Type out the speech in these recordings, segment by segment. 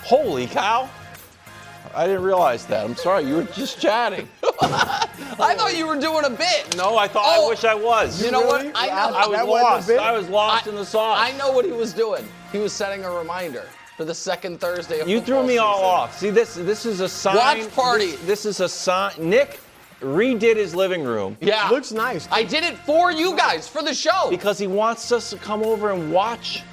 Holy cow. I didn't realize that. I'm sorry. You were just chatting. I thought you were doing a bit. No, I thought. I wish I was. You know what? I was lost. I was lost in the sauce. I know what he was doing. He was setting a reminder for the second Thursday of You football threw me all season. off. See, this is a sign. Watch party. This is a sign. Nick redid his living room. Yeah. Looks nice. I did it for you guys, for the show. Because he wants us to come over and watch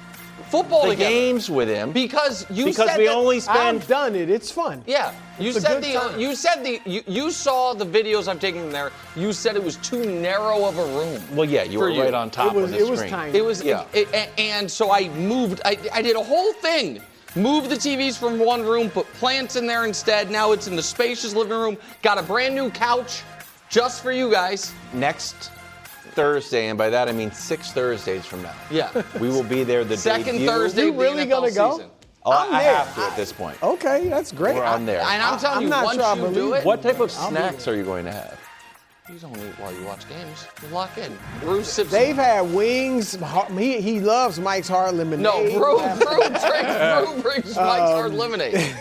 Football the together. games with him. Because you because said we that, only spend. I've done it. It's fun. Yeah. You It's a said good time. you saw the videos I've taken from there. You said it was too narrow of a room. Well, yeah, you were right on top of the It was screen. tiny. It was, and so I moved. I did a whole thing. Moved the TVs from one room, put plants in there instead. Now it's in the spacious living room. Got a brand new couch just for you guys. Next Thursday, and by that I mean 6 Thursdays from now. Yeah. We will be there the Second debut. Thursday You of the really NFL gonna go? season. Oh, I'm I there. have to at this point. Okay, that's great. We're on there. And I'm telling I'm you, not once sure I you do believe it, it. What type of snacks are you going to have? you don't eat while you watch games. You lock in. Bruce sips. They've had wings. He loves Mike's Hard Lemonade. No, Brew brings Mike's Hard Lemonade.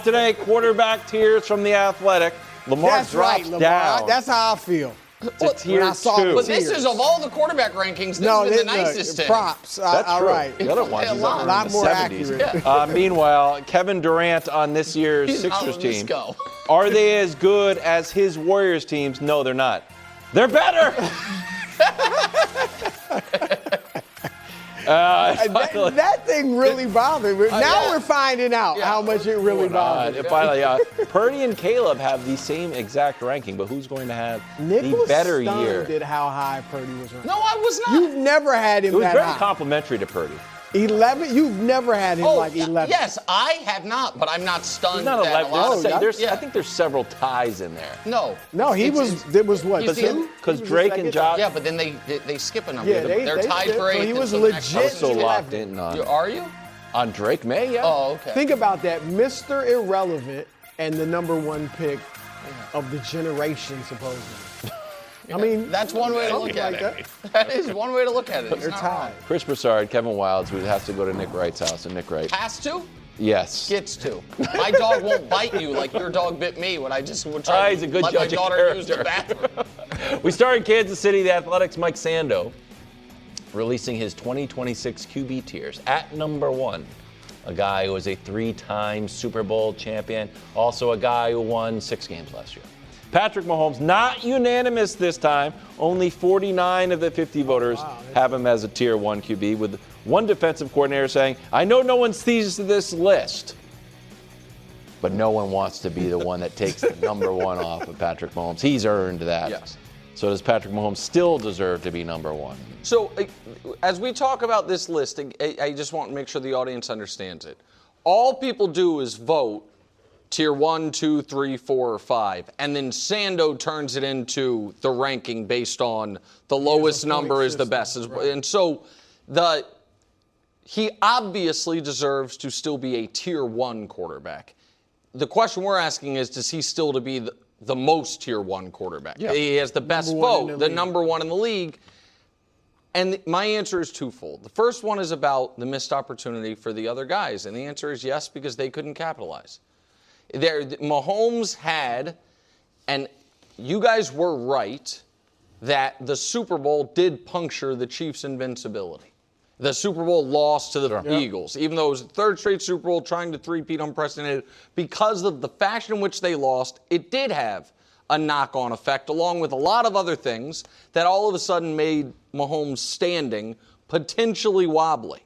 Today, quarterback tiers from The Athletic. Lamar That's drops right, Lamar. down That's how I feel. to tier I saw 2. But this is, of all the quarterback rankings, this No, is the look, nicest thing. props. That's all true. right. The other ones, Yeah, he's a up in lot the more 70s. accurate. Meanwhile, Kevin Durant on this year's He's Sixers letting this team. go. Are they as good as his Warriors teams? No, they're not. They're better. That thing really bothered me. Now yeah. we're finding out how much it really bothered. Finally, Purdy and Caleb have the same exact ranking, but who's going to have Nick the was better stunned year? at how high Purdy was ranked. No, I was not. You've never had him It was that very high. complimentary to Purdy. 11? You've never had him like 11. Yes, I have not, but I'm not stunned. He's not that 11. a lot of yeah. things- I think there's several ties in there. No. No, It was what? he's the- two? Because He was Drake the and second? Josh. Yeah, but then they skip a number. Yeah, They're they tied skip, for so 8th. he was and so the next legit I was so person- locked in on. Are you? On Drake May, yeah. Oh, okay. Think about that. Mr. Irrelevant and the number one pick of the generation, supposedly. I mean, That's one way to look something at like it. that. That is one way to look at it. It's They're not tied. Chris Broussard, Kevin Wildes, who has to go to Nick Wright's house, and Nick Wright. wrong. Has to? Yes. Gets to. My dog won't bite you like your dog bit me when I just would try He's a good let judge my of daughter use the character. bathroom. We start in Kansas City. The Athletics' Mike Sando releasing his 2026 QB tiers at number 1. A guy who was a 3-time Super Bowl champion. Also a guy who won 6 games last year. Patrick Mahomes, not unanimous this time. Only 49 of the 50 voters have him as a Tier 1 QB, with one defensive coordinator saying, I know no one sees this list, but no one wants to be the one that takes the number 1 off of Patrick Mahomes. He's earned that. Yes. So does Patrick Mahomes still deserve to be number 1? So, as we talk about this list, I just want to make sure the audience understands it. All people do is vote Tier 1, 2, 3, 4, or 5, and then Sando turns it into the ranking based on the lowest number is the best. And so, he obviously deserves to still be a Tier 1 quarterback. The question we're asking is, does he still to be the most Tier 1 quarterback? Yeah. He has the best vote, the number 1 in the league. And my answer is twofold. The first one is about the missed opportunity for the other guys. And the answer is yes, because they couldn't capitalize. Mahomes had, and you guys were right, that the Super Bowl did puncture the Chiefs' invincibility. The Super Bowl lost to the Eagles, even though it was the 3rd straight Super Bowl, trying to three-peat unprecedented. Because of the fashion in which they lost, it did have a knock-on effect, along with a lot of other things that all of a sudden made Mahomes' standing potentially wobbly.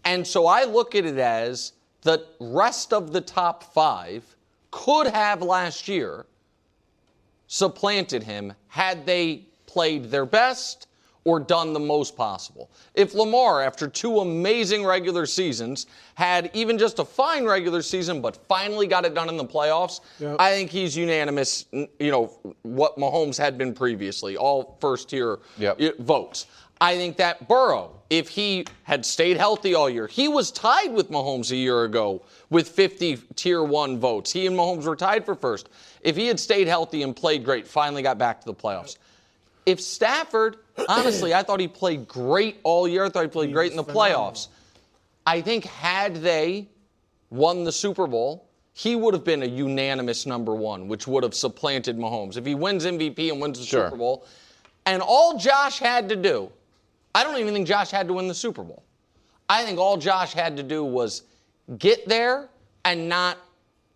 And so I look at it as the rest of the top 5 could have last year supplanted him had they played their best or done the most possible. If Lamar, after 2 amazing regular seasons, had even just a fine regular season but finally got it done in the playoffs, I think he's unanimous, what Mahomes had been previously, all first-tier votes. I think that Burrow, if he had stayed healthy all year, he was tied with Mahomes a year ago with 50 Tier 1 votes. He and Mahomes were tied for first. If he had stayed healthy and played great, finally got back to the playoffs. If Stafford, honestly, I thought he played great all year. I thought he played great in the playoffs. I think had they won the Super Bowl, he would have been a unanimous number one, which would have supplanted Mahomes. If he wins MVP and wins the Super Bowl, and all Josh had to do, I don't even think Josh had to win the Super Bowl. I think all Josh had to do was get there and not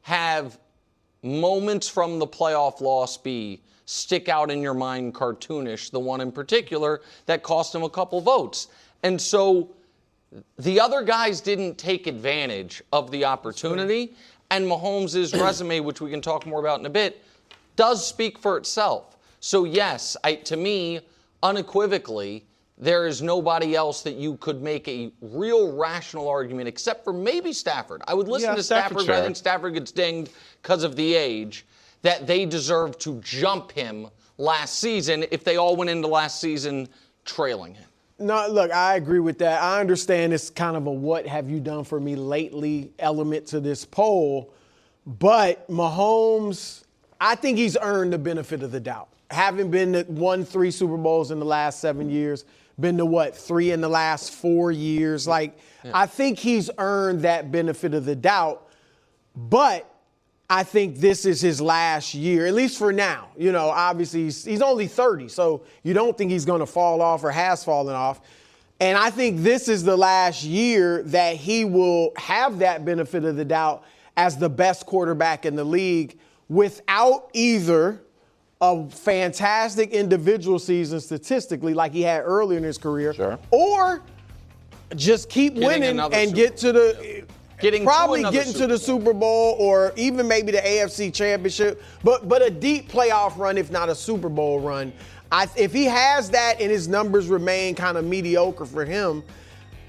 have moments from the playoff loss stick out in your mind cartoonish, the one in particular that cost him a couple votes. And so the other guys didn't take advantage of the opportunity, and Mahomes' resume, which we can talk more about in a bit, does speak for itself. So yes, to me, unequivocally, there is nobody else that you could make a real rational argument except for maybe Stafford. I would listen to Stafford, but I think Stafford gets dinged because of the age, that they deserve to jump him last season if they all went into last season trailing him. No, look, I agree with that. I understand it's kind of a what have you done for me lately element to this poll, but Mahomes, I think he's earned the benefit of the doubt. Having won 3 Super Bowls in the last 7 years, been to 3 in the last 4 years. I think he's earned that benefit of the doubt, but I think this is his last year, at least for now. Obviously he's only 30, so you don't think he's going to fall off or has fallen off. And I think this is the last year that he will have that benefit of the doubt as the best quarterback in the league without either a fantastic individual season statistically like he had earlier in his career, or just keep winning and get to the Super Bowl or even maybe the AFC Championship, but a deep playoff run, if not a Super Bowl run. If he has that and his numbers remain kind of mediocre for him,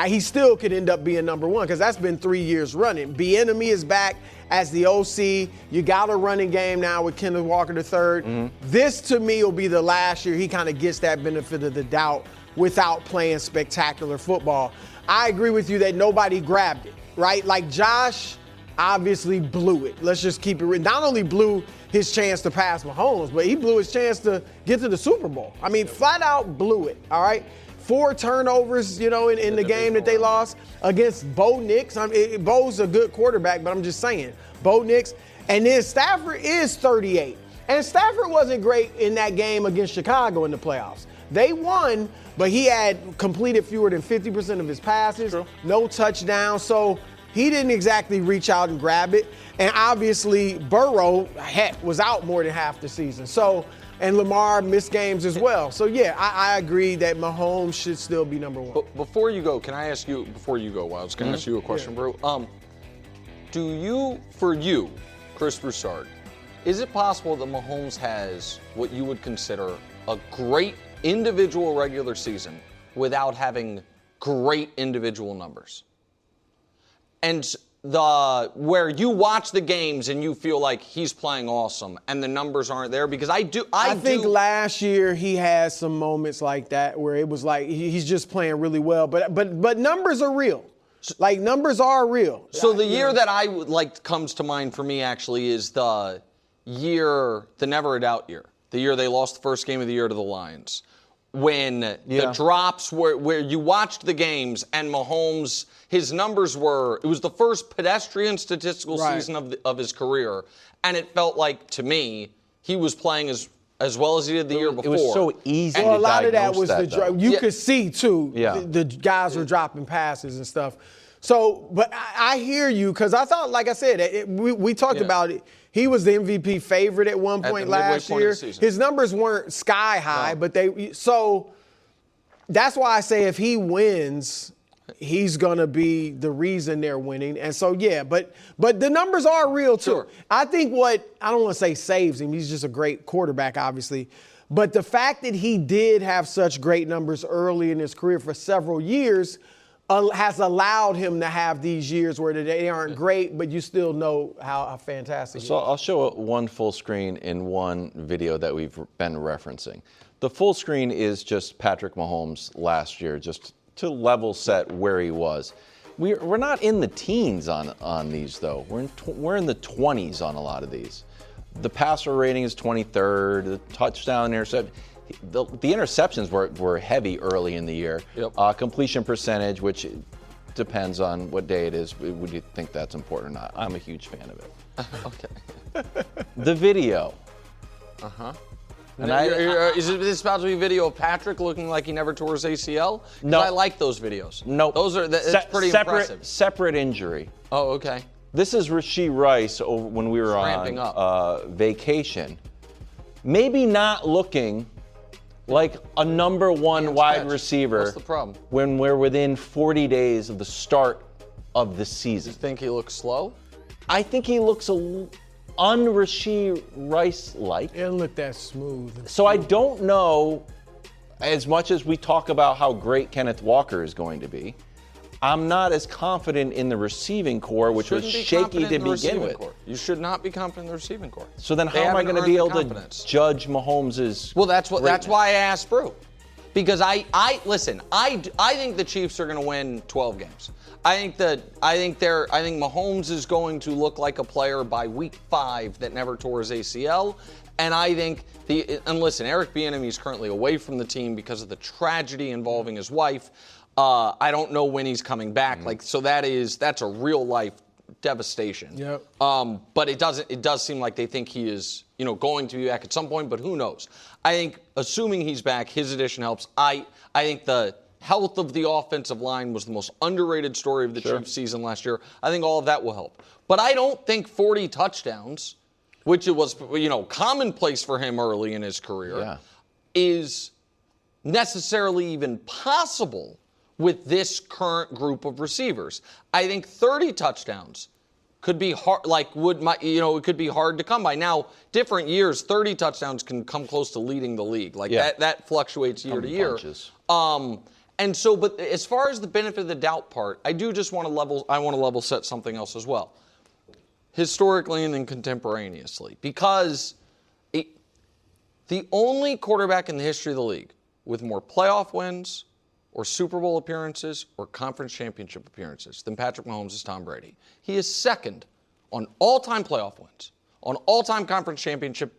he still could end up being number one because that's been 3 years running. Bieniemy is back as the OC. You got a running game now with Kenneth Walker III. Mm-hmm. This, to me, will be the last year he kind of gets that benefit of the doubt without playing spectacular football. I agree with you that nobody grabbed it, right? Like Josh obviously blew it. Let's just keep it real. Not only blew his chance to pass Mahomes, but he blew his chance to get to the Super Bowl. I mean, flat out blew it, all right? 4 turnovers, in the game that they lost against Bo Nix. Bo's a good quarterback, but I'm just saying. Bo Nix. And then Stafford is 38. And Stafford wasn't great in that game against Chicago in the playoffs. They won, but he had completed fewer than 50% of his passes, no touchdowns. So he didn't exactly reach out and grab it. And obviously, Burrow, was out more than half the season. And Lamar missed games as well. So, yeah, I agree that Mahomes should still be number one. But before you go, can I ask you, Wiles, can I ask you a question, bro? For you, Chris Broussard, is it possible that Mahomes has what you would consider a great individual regular season without having great individual numbers? And where you watch the games and you feel like he's playing awesome and the numbers aren't there? Because I think last year he had some moments like that where it was like he's just playing really well, but numbers are real. Like, numbers are real. So the year that I would like comes to mind for me actually is the never a doubt year. The year they lost the first game of the year to the Lions. When the drops where you watched the games and Mahomes, his numbers it was the first pedestrian statistical season of his career. And it felt like, to me, he was playing as well as he did the year before. It was so easy well, to a lot of that was you Yeah. could see, too, the guys were dropping passes and stuff. So, but I hear you, because I thought, like I said, we talked about it. He was the MVP favorite at one point last year. His numbers weren't sky high, but so that's why I say if he wins, he's going to be the reason they're winning. And so, but the numbers are real, too. Sure. I think I don't want to say saves him. He's just a great quarterback, obviously. But the fact that he did have such great numbers early in his career for several years has allowed him to have these years where they aren't great, but you still know how fantastic he is. So I'll show one full screen in one video that we've been referencing. The full screen is just Patrick Mahomes last year, just to level set where he was. We're not in the teens on these, though. We're in the 20s on a lot of these. The passer rating is 23rd, the touchdown interception. The interceptions were heavy early in the year. Yep. Completion percentage, which depends on what day it is. Would you think that's important or not? I'm a huge fan of it. Okay. The video. Uh-huh. And Is this about to be a video of Patrick looking like he never tore his ACL? No. I like those videos. Nope. That's pretty impressive. Separate injury. Oh, okay. This is Rashee Rice when we were Ramping on vacation. Maybe not looking like a number one wide receiver. What's the problem? When we're within 40 days of the start of the season. You think he looks slow? I think he looks un-Rashee Rice-like. It didn't look that smooth. So I don't know, as much as we talk about how great Kenneth Walker is going to be, I'm not as confident in the receiving core, which was shaky to begin with. You should not be confident in the receiving core. So then how am I going to be able to judge Mahomes' Well, that's why I asked Brew. Because I think the Chiefs are going to win 12 games. I think Mahomes is going to look like a player by week 5 that never tore his ACL. And I think and listen, Eric Bieniemy is currently away from the team because of the tragedy involving his wife. I don't know when he's coming back. So that's a real life devastation. Yep. But it does seem like they think he is, going to be back at some point, but who knows? I think assuming he's back, his addition helps. I think the health of the offensive line was the most underrated story of the Chiefs season last year. I think all of that will help. But I don't think 40 touchdowns, which it was, commonplace for him early in his career, is necessarily even possible with this current group of receivers. I think 30 touchdowns could be hard, it could be hard to come by. Now, different years, 30 touchdowns can come close to leading the league. That fluctuates year to year. But as far as the benefit of the doubt part, I do just want to level set something else as well. Historically and then contemporaneously. Because the only quarterback in the history of the league with more playoff wins or Super Bowl appearances or conference championship appearances than Patrick Mahomes is Tom Brady. He is second on all-time playoff wins, on all-time conference championship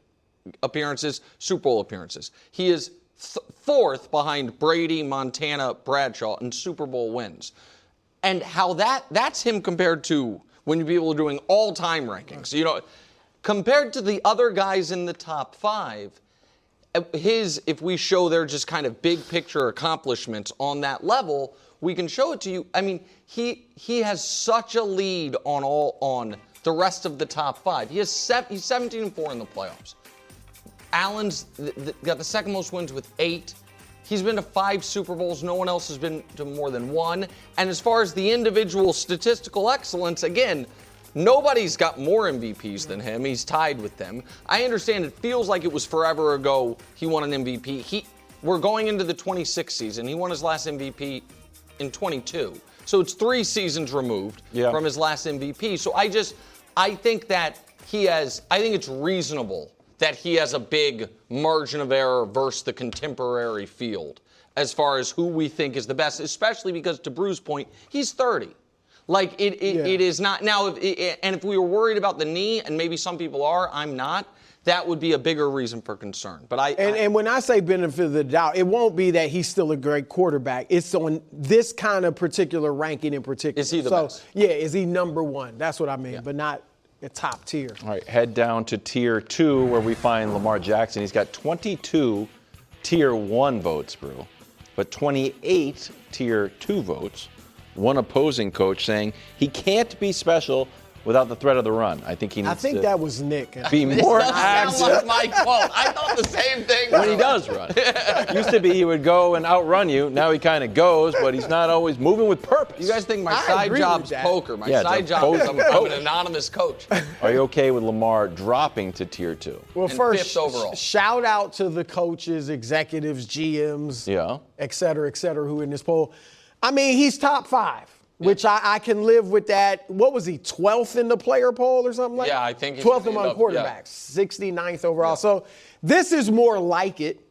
appearances, Super Bowl appearances. He is fourth behind Brady, Montana, Bradshaw in Super Bowl wins. And how that's him compared to when people are doing all-time rankings. Compared to the other guys in the top 5, if we show their just kind of big picture accomplishments on that level, we can show it to you. I mean, he has such a lead on the rest of the top 5. He's 17-4 in the playoffs. Allen's got the second most wins with 8. He's been to 5 Super Bowls. No one else has been to more than 1. And as far as the individual statistical excellence, again, nobody's got more MVPs than him. He's tied with them. I understand it feels like it was forever ago he won an MVP. We're going into the 26th season. He won his last MVP in 22. So it's 3 seasons removed from his last MVP. So I think it's reasonable that he has a big margin of error versus the contemporary field as far as who we think is the best, especially because, to Brew's point, he's 30. It is not now. If we were worried about the knee, and maybe some people are, I'm not. That would be a bigger reason for concern. But and when I say benefit of the doubt, it won't be that he's still a great quarterback. It's on this kind of particular ranking in particular. Is he the best? Yeah, is he number 1? That's what I mean, but not the top tier. All right, head down to Tier 2 where we find Lamar Jackson. He's got 22 Tier 1 votes, Brew, but 28 Tier 2 votes. One opposing coach saying he can't be special without the threat of the run. I think he needs to that was Nick. Be more active. Sound like my quote. I thought the same thing. When he does run. Used to be he would go and outrun you. Now he kind of goes, but he's not always moving with purpose. You guys think my side job's poker. My side job is I'm an anonymous coach. Are you okay with Lamar dropping to Tier 2? Well, and first, overall. Shout out to the coaches, executives, GMs, et cetera, who in this poll. I mean, he's top 5. Which I can live with that. What was he, 12th in the player poll or something like that? Yeah, I think 12th among quarterbacks, 69th overall. Yeah. So this is more like it.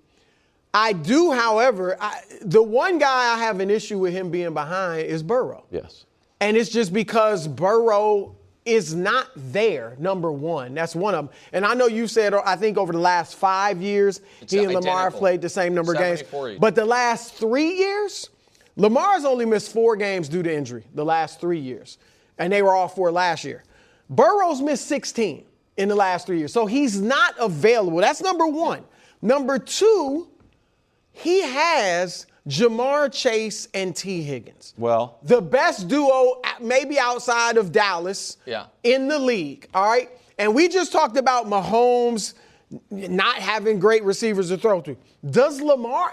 I do, however, the one guy I have an issue with him being behind is Burrow. Yes. And it's just because Burrow is not there, number 1. That's one of them. And I know you said, I think over the last 5 years, he and Lamar have played the same number of games. But the last 3 years, Lamar's only missed 4 games due to injury the last 3 years, and they were all 4 last year. Burrow's missed 16 in the last 3 years, so he's not available. That's number one. Number two, he has Jamar Chase and T. Higgins. Well, the best duo, maybe outside of Dallas, in the league, all right? And we just talked about Mahomes not having great receivers to throw to. Has Lamar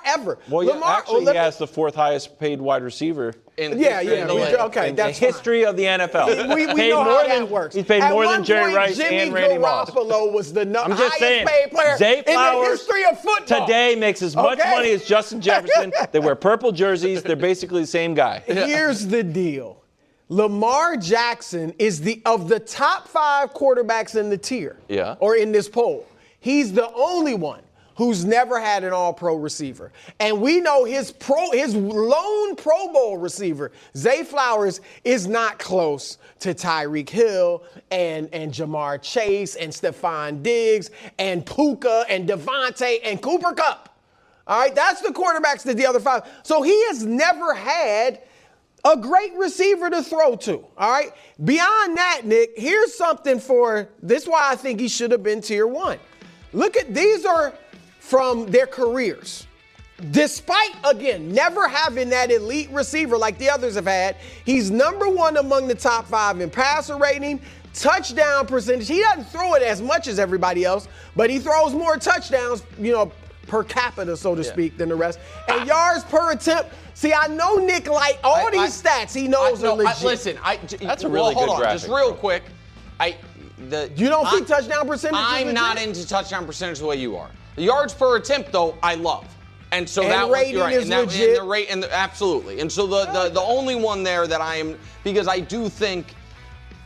ever? Well, Lamar, he has the 4th highest paid wide receiver in the history of the NFL. We know how that works. He's paid more than Jerry Rice and Randy Moss. Jimmy Garoppolo was the I'm just saying, highest paid player Zay Flowers in the history of football. Today makes as much money as Justin Jefferson. They wear purple jerseys. They're basically the same guy. Here's the deal. Lamar Jackson is of the top 5 quarterbacks in the tier, or in this poll. He's the only one who's never had an all-pro receiver. And we know his lone Pro Bowl receiver, Zay Flowers, is not close to Tyreek Hill and Jamar Chase and Stephon Diggs and Puka and Devontae and Cooper Kupp. All right, that's the quarterbacks that the other 5. So he has never had a great receiver to throw to, all right? Beyond that, Nick, here's something this is why I think he should have been Tier 1. Look at, these are from their careers. Despite, again, never having that elite receiver like the others have had, he's number 1 among the top 5 in passer rating, touchdown percentage. He doesn't throw it as much as everybody else, but he throws more touchdowns, per capita, so to speak, than the rest. And yards per attempt. See, I know Nick like all these stats. He knows are legit. That's a really good graphic. Just real quick. You don't think touchdown percentage is legit? I'm not into touchdown percentage the way you are. The yards per attempt, though, I love. And so that rating is legit. Absolutely. And so the only one there that I am, because I do think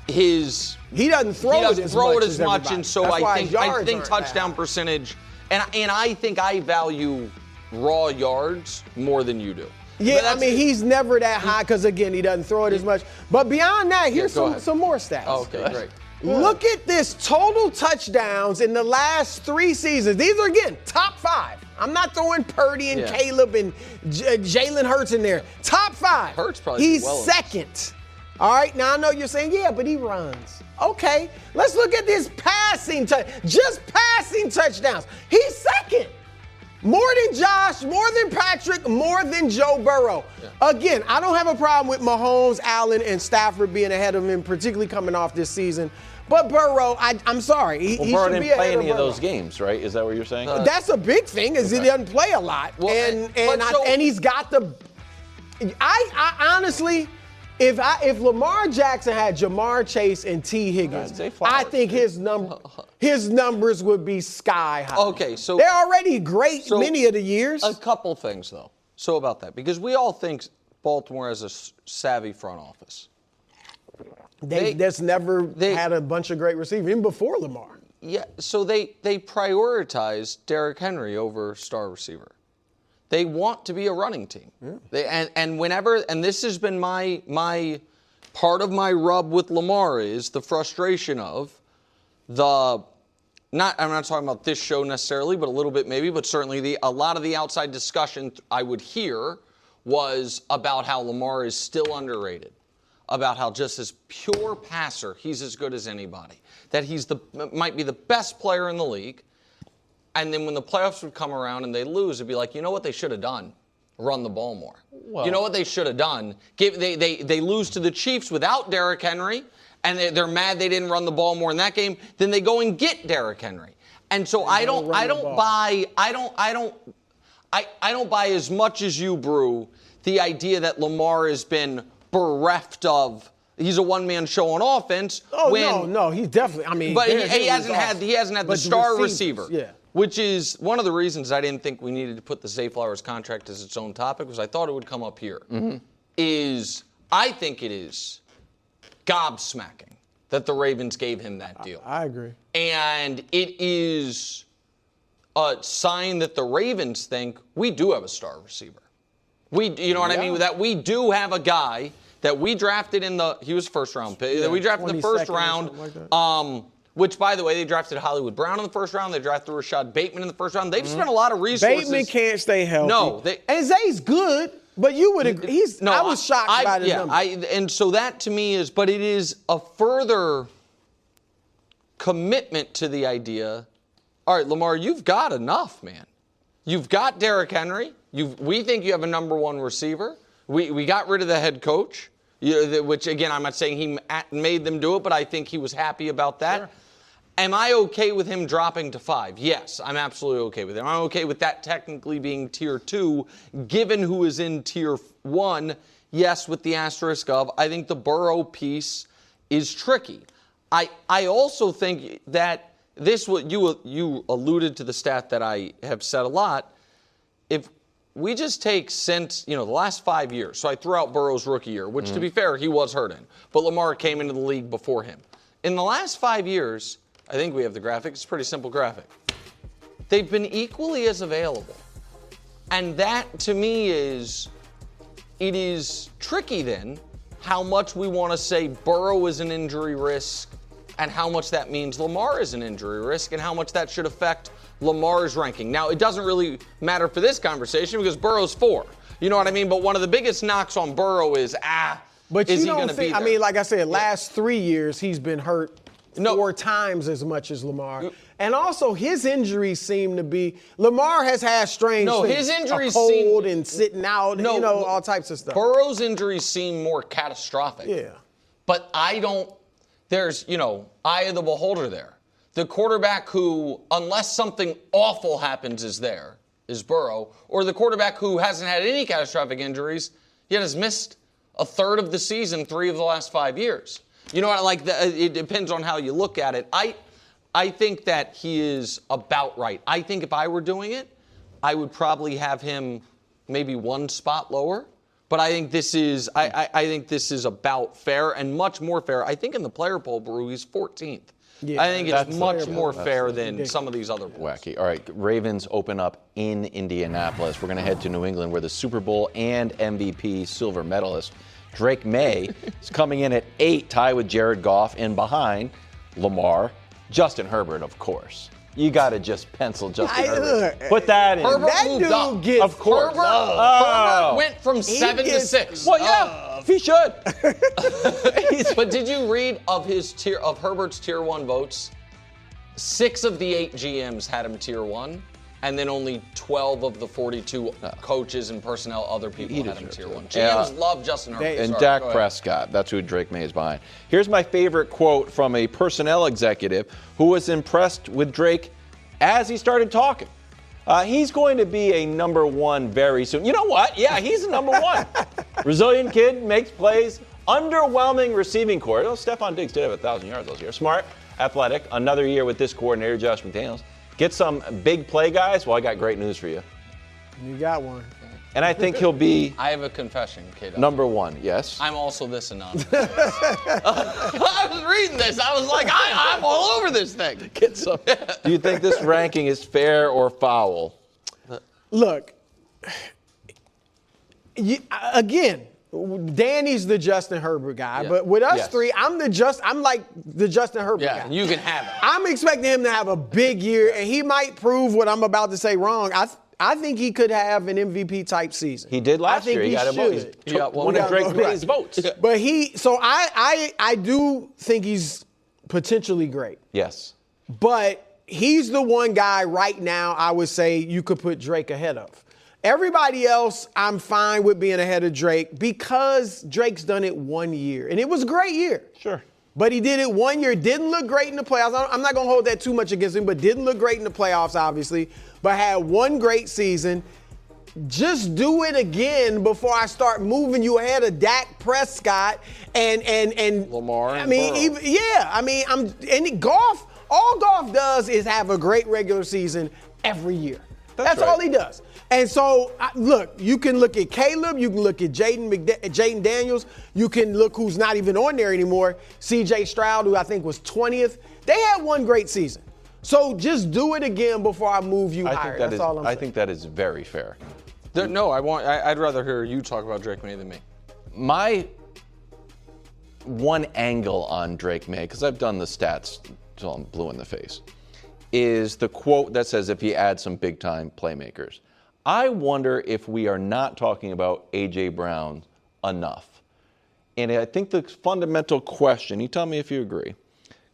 he doesn't throw it as much, and so I think touchdown percentage, and I think I value raw yards more than you do. Yeah, he's never that high because, again, he doesn't throw it as much. But beyond that, here's some more stats. Okay, great. Look at this total touchdowns in the last 3 seasons. These are, again, top 5. I'm not throwing Purdy and Caleb and Jalen Hurts in there. Top 5. Hurts probably He's second. All right, now I know you're saying, but he runs. Okay, let's look at this passing touchdowns. He's second. More than Josh, more than Patrick, more than Joe Burrow. Again, I don't have a problem with Mahomes, Allen, and Stafford being ahead of him, particularly coming off this season. But Burrow, I'm sorry. He Burrow should didn't play any of those games, right? Is that what you're saying? That's a big thing, is he doesn't play a lot. Well, and he's got I honestly, if Lamar Jackson had Jamar Chase and T. Higgins, I think his numbers would be sky high. Okay, so they're already great many of the years. A couple things, though. So about that, because we all think Baltimore has a savvy front office. They never had a bunch of great receivers, even before Lamar. Yeah, so they prioritize Derrick Henry over star receiver. They want to be a running team. Yeah. And this has been my part of my rub with Lamar is the frustration of I'm not talking about this show necessarily, but a little bit maybe, but certainly a lot of the outside discussion I would hear was about how Lamar is still underrated, about how just as pure passer, he's as good as anybody, that might be the best player in the league. And then when the playoffs would come around and they lose, it'd be like, you know what they should have done? Run the ball more. Well, you know what they should have done? They lose to the Chiefs without Derrick Henry, and they're mad they didn't run the ball more in that game. Then they go and get Derrick Henry. And so I don't buy as much as you, Brew, the idea that Lamar has been bereft of. He's a one-man show on offense. No, he's definitely. But he hasn't had the star receiver. Yeah. Which is one of the reasons I didn't think we needed to put the Zay Flowers contract as its own topic, because I thought it would come up here. I think it is gobsmacking that the Ravens gave him that deal. I agree. And it is a sign that the Ravens think we do have a star receiver. You know what I mean? That we do have a guy that we drafted he was first round pick. That we drafted in the first round. Which, by the way, they drafted Hollywood Brown in the first round. They drafted Rashad Bateman in the first round. They've spent a lot of resources. Bateman can't stay healthy. No. And Zay's good, But you would agree. I was shocked by the number. And so that to me is, but it is a further commitment to the idea. All right, Lamar, you've got enough, man. You've got Derrick Henry. We think you have a number one receiver. We got rid of the head coach, which, again, I'm not saying he made them do it, but I think he was happy about that. Sure. Am I okay with him dropping to 5? Yes, I'm absolutely okay with him. I'm okay with that technically being Tier 2, given who is in Tier 1. Yes, with the asterisk of, I think the Burrow piece is tricky. I also think that you alluded to the stat that I have said a lot. If we just take since, the last 5 years, so I threw out Burrow's rookie year, which to be fair, he was hurt in, but Lamar came into the league before him. In the last 5 years, I think we have the graphic. It's a pretty simple graphic. They've been equally as available. And that, to me, it is tricky then how much we want to say Burrow is an injury risk and how much that means Lamar is an injury risk and how much that should affect Lamar's ranking. Now, it doesn't really matter for this conversation because Burrow's 4. You know what I mean? But one of the biggest knocks on Burrow is, but is you he going don't to be think, there? I mean, like I said, last 3 years he's been hurt 4 times as much as Lamar. And also his injuries seem to be, Lamar has had strange things. His injuries cold and sitting out, all types of stuff. Burrow's injuries seem more catastrophic. Yeah. But there's, eye of the beholder there. The quarterback who, unless something awful happens, is Burrow. Or the quarterback who hasn't had any catastrophic injuries, yet has missed a third of the season 3 of the last 5 years. You know what? It depends on how you look at it. I think that he is about right. I think if I were doing it, I would probably have him maybe 1 spot lower. But I think this is I think this is about fair and much more fair. I think in the player poll, Brew, he's 14th. Yeah, I think it's much more fair than some of these other polls. Wacky. All right, Ravens open up in Indianapolis. We're going to head to New England where the Super Bowl and MVP silver medalist Drake May is coming in at 8, tied with Jared Goff, and behind Lamar, Justin Herbert, of course. You got to just pencil Justin Herbert. Put that in. Herbert moved up. Of course. Herbert went from 7 to 6. Well, yeah, he should. But did you read of Herbert's Tier 1 votes? 6 of the 8 GMs had him Tier 1. And then only 12 of the 42 coaches and personnel, other people had him Tier 1. GMs love Justin Herbert. And Dak Prescott, that's who Drake May is behind. Here's my favorite quote from a personnel executive who was impressed with Drake as he started talking. He's going to be a number 1 very soon. You know what? Yeah, he's a number 1. Resilient kid, makes plays, underwhelming receiving core. Oh, Stephon Diggs did have 1,000 yards last year. Smart, athletic, another year with this coordinator, Josh McDaniels. Get some big play guys. Well, I got great news for you. You got one. And I think he'll be I have a confession, Kato. number 1, yes? I'm also this anonymous. I was reading this. I was like, I'm all over this thing. Get some. Do you think this ranking is fair or foul? Look, again, Danny's the Justin Herbert guy, but with us 3, I'm like the Justin Herbert guy. Yeah, you can have it. I'm expecting him to have a big year, and he might prove what I'm about to say wrong. I think he could have an MVP type season. He did last year. He got a vote. He got one of Drake May's votes. But I do think he's potentially great. Yes. But he's the one guy right now I would say you could put Drake ahead of. Everybody else, I'm fine with being ahead of Drake because Drake's done it 1 year. And it was a great year. Sure. But he did it 1 year, didn't look great in the playoffs. I'm not going to hold that too much against him, but didn't look great in the playoffs, obviously. But had 1 great season. Just do it again before I start moving you ahead of Dak Prescott and Lamar and Burrow. Goff, all Goff does is have a great regular season every year. That's all he does. And so, look, you can look at Caleb, you can look at Jaden Daniels, you can look who's not even on there anymore, C.J. Stroud, who I think was 20th. They had 1 great season. So just do it again before I move you higher. That's all I'm saying. I think that is very fair. I'd rather hear you talk about Drake May than me. My one angle on Drake May, because I've done the stats until I'm blue in the face, is the quote that says if he adds some big-time playmakers. I wonder if we are not talking about A.J. Brown enough. And I think the fundamental question, you tell me if you agree,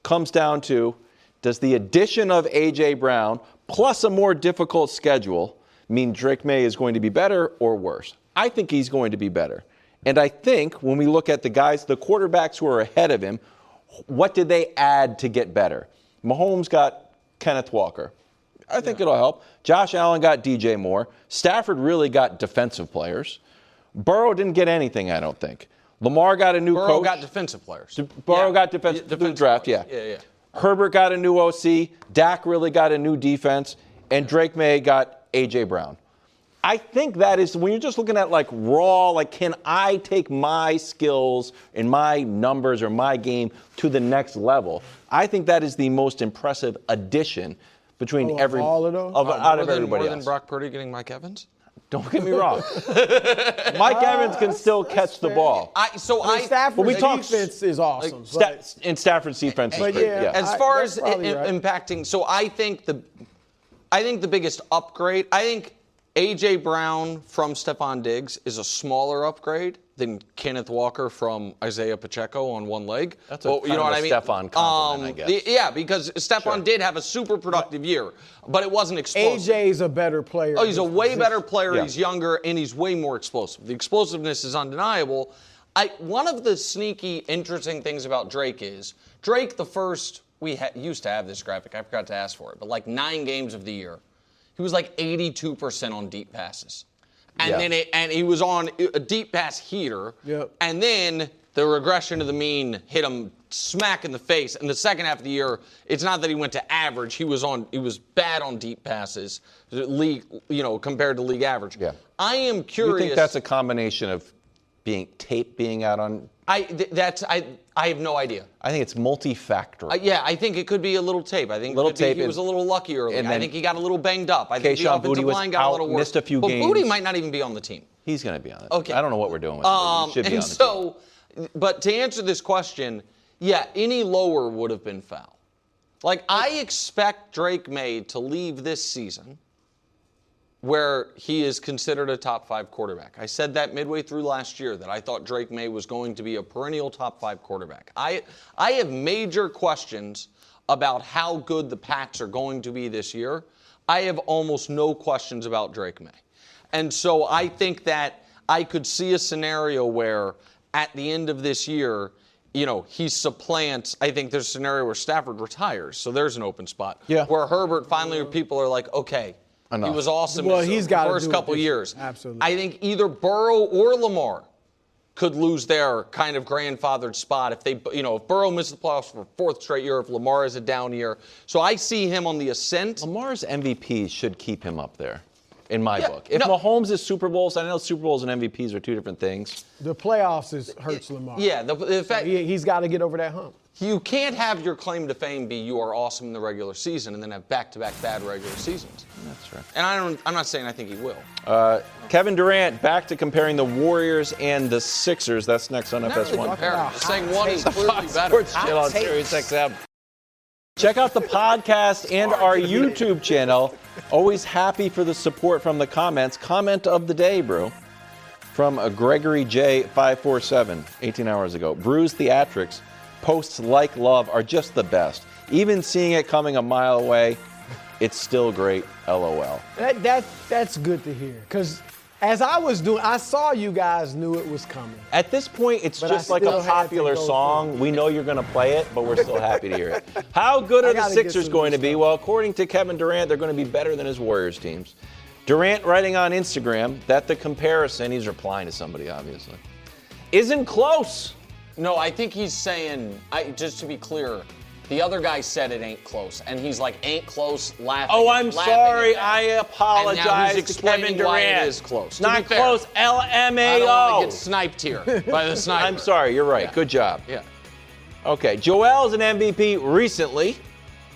comes down to, does the addition of A.J. Brown plus a more difficult schedule mean Drake May is going to be better or worse? I think he's going to be better. And I think when we look at the guys, the quarterbacks who are ahead of him, what did they add to get better? Mahomes got Kenneth Walker. I think it'll help. Josh Allen got DJ Moore. Stafford really got defensive players. Burrow didn't get anything, I don't think. Lamar got a new coach. Burrow got defensive players. Burrow got defensive draft, players. yeah. Herbert got a new OC. Dak really got a new defense. And Drake May got A.J. Brown. I think that is, when you're just looking at like raw, like can I take my skills and my numbers or my game to the next level? I think that is the most impressive addition between out of everybody more else. Than Brock Purdy getting Mike Evans? Don't get me wrong. Mike Evans can still catch the ball. Stafford's defense is awesome. And Stafford's defense is great. Yeah. As far as impacting, so I think the biggest upgrade, I think A.J. Brown from Stephon Diggs is a smaller upgrade than Kenneth Walker from Isaiah Pacheco on one leg. That's you know what I mean? Stephon compliment, I guess. Yeah, because Stephon did have a super productive year, but it wasn't explosive. AJ's a better player. Oh, he's a way better player. Yeah. He's younger, and he's way more explosive. The explosiveness is undeniable. One of the sneaky, interesting things about Drake is, Drake, the first, we used to have this graphic. I forgot to ask for it, but like 9 games of the year, he was like 82% on deep passes. And then he was on a deep pass heater. Yep. And then the regression to the mean hit him smack in the face. In the second half of the year, it's not that he went to average. He was bad on deep passes, compared to league average. Yeah. I am curious. You think that's a combination of tape being out on? I have no idea. I think it's multifactorial. I think it could be a little tape. I think he was a little lucky early. I think he got a little banged up. I think the offensive line got a little worse. Missed a few games. But Booty might not even be on the team. He's going to be on it. Okay. I don't know what we're doing with him. He should be on the team. But to answer this question, any lower would have been foul. I expect Drake May to leave this season where he is considered a top 5 quarterback. I said that midway through last year, that I thought Drake May was going to be a perennial top 5 quarterback. I have major questions about how good the Pats are going to be this year. I have almost no questions about Drake May. And so I think that I could see a scenario where at the end of this year, he supplants. I think there's a scenario where Stafford retires, so there's an open spot. Yeah. Where Herbert finally, people are like, okay, enough. He was awesome he's got the first couple years. Absolutely. I think either Burrow or Lamar could lose their kind of grandfathered spot if if Burrow misses the playoffs for 4th straight year, if Lamar has a down year. So I see him on the ascent. Lamar's MVP should keep him up there, in my book. If Mahomes is Super Bowls, I know Super Bowls and MVPs are 2 different things. The playoffs hurts Lamar. Yeah, the fact he's got to get over that hump. You can't have your claim to fame be you are awesome in the regular season and then have back-to-back bad regular seasons. That's right. And I'm not saying I think he will. Kevin Durant back to comparing the Warriors and the Sixers. That's next on FS1. Just saying one is clearly better. Sports Channel on Sirius XM. Check out the podcast and our YouTube channel. Always happy for the support from the comments. Comment of the day, bro. From Gregory J547, 18 hours ago. Bruce Theatrics. Posts like love are just the best. Even seeing it coming a mile away, it's still great. LOL. That's good to hear. Because as I was doing, I saw you guys knew it was coming. At this point, it's just like a popular song. We know you're going to play it, but we're still happy to hear it. How good are the Sixers going to be? Well, according to Kevin Durant, they're going to be better than his Warriors teams. Durant writing on Instagram that the comparison, he's replying to somebody, obviously, isn't close. No, I think he's saying, just to be clear, the other guy said it ain't close, and he's like, ain't close, laughing. Oh, I'm sorry. I apologize to Kevin Durant. Why it is close. Not close. LMAO. I don't want to get sniped here by the sniper. I'm sorry. You're right. Yeah. Good job. Yeah. Okay. Joel's an MVP recently.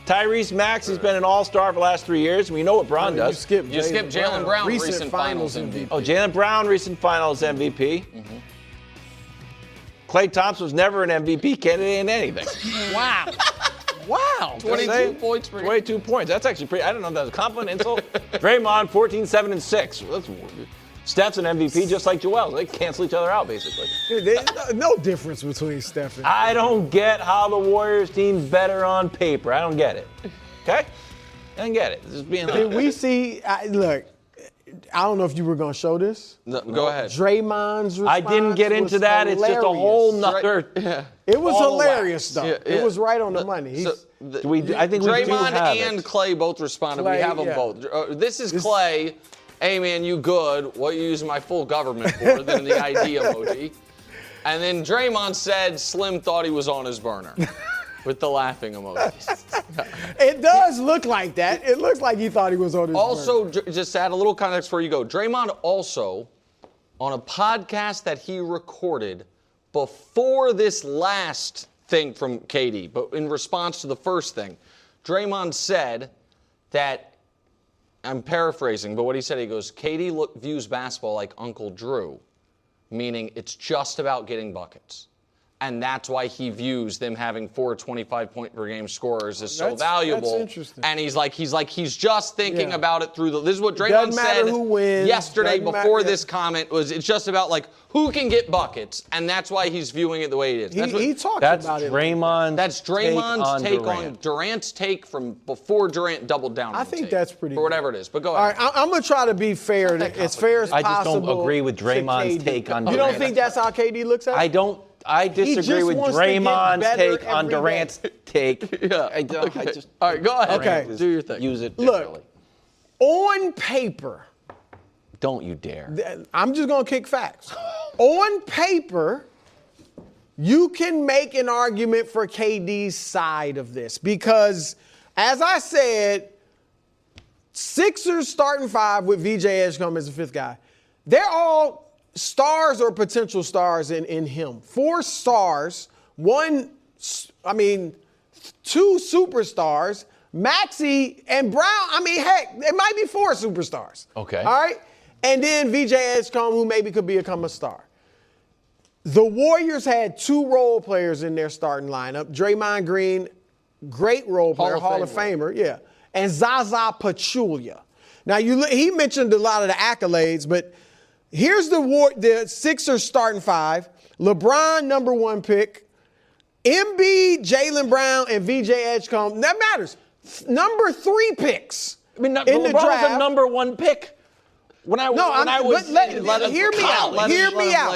Tyrese Maxey's been an all-star for the last 3 years. We know what Braun does. You skipped Jaylen Brown, recent finals MVP. Oh, Jaylen Brown, recent finals MVP. Mm-hmm. Klay Thompson was never an MVP candidate in anything. Wow. Wow. 22 points per game. 22 points. That's actually pretty. I don't know if that was a compliment, insult. Draymond, 14, 7, and 6. That's Steph's an MVP just like Joel. They cancel each other out, basically. Dude, there's no difference between Steph and I don't get how the Warriors team's better on paper. I don't get it. Okay? I don't get it. Just being Did we see, look, I don't know if you were going to show this. No, go ahead. Draymond's response I didn't get into that. hilarious. It's just a whole nother. Yeah. It was all hilarious, though. Yeah, It was right on the money. So, I think we do Draymond have and it. Clay both responded. Clay, we have them yeah. both. This is Clay. Hey, man, you good. What you using my full government for? Then the ID emoji. And then Draymond said Slim thought he was on his burner with the laughing emojis. It does look like that. It looks like he thought he was on his Also, just to add a little context before you go, Draymond also, on a podcast that he recorded before this last thing from KD, but in response to the first thing, Draymond said that, I'm paraphrasing, but what he said, he goes, KD views basketball like Uncle Drew, meaning it's just about getting buckets. And that's why he views them having 4 25-point-per-game scorers as so valuable. That's interesting. And he's just thinking Yeah. about it through this is what Draymond Doesn't matter said who wins, yesterday doesn't before matter. this comment was it's just about like who can get buckets, and that's why he's viewing it the way it is. He talks That's about it. Draymond's That's Draymond's take on Durant. Durant's take from before Durant doubled down on I the think take, that's pretty for good. whatever it is. But go All ahead. right, I'm going to try to be fair, as fair as I just possible. don't agree with to Draymond's KD. take on You Durant. don't think that's how KD looks at it? I He disagree just with wants to get Draymond's better take on every day. Durant's take. Yeah. I don't. I Okay. just. All right, go ahead. Okay. Do your thing. Use it. Look. differently. On paper, Don't you dare. I'm just going to kick facts. On paper, you can make an argument for KD's side of this because, as I said, Sixers starting 5 with VJ Edgecombe as the 5th guy. They're all stars or potential stars in him. 4 stars, 2 superstars, Maxey and Brown. Heck, it might be 4 superstars. Okay. All right? And then VJ Edgecombe, who maybe could become a star. The Warriors had 2 role players in their starting lineup. Draymond Green, great role player, Hall of Famer, yeah. And Zaza Pachulia. Now, he mentioned a lot of the accolades, but here's the Sixers starting 5. LeBron, number 1 pick. Embiid, Jaylen Brown, and VJ Edgecombe. That matters. Number 3 picks in the LeBron draft. was a number 1 pick. Hear me out.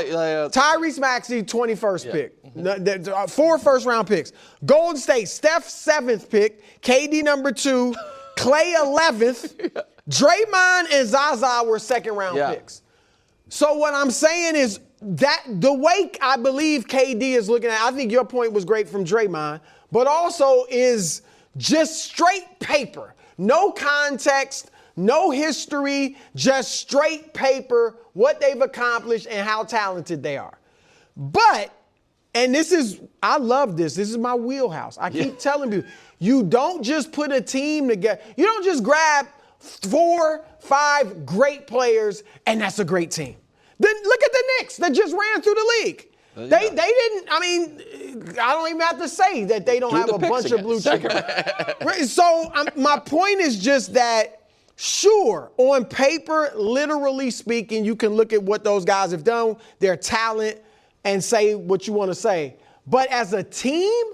Tyrese Maxey, 21st pick. 4 first-round picks. Golden State, Steph, 7th pick. KD, number 2. Clay, 11th. Draymond and Zaza were second-round picks. So what I'm saying is that the way I believe KD is looking at, I think your point was great from Draymond, but also is just straight paper. No context, no history, just straight paper, what they've accomplished and how talented they are. But, and I love this. This is my wheelhouse. I keep telling you, you don't just put a team together. You don't just grab 4, 5 great players and that's a great team. Then look at the Knicks that just ran through the league. They didn't, I don't even have to say that they don't have a bunch of blue chippers. So my point is just that, sure, on paper, literally speaking, you can look at what those guys have done, their talent, and say what you want to say. But as a team,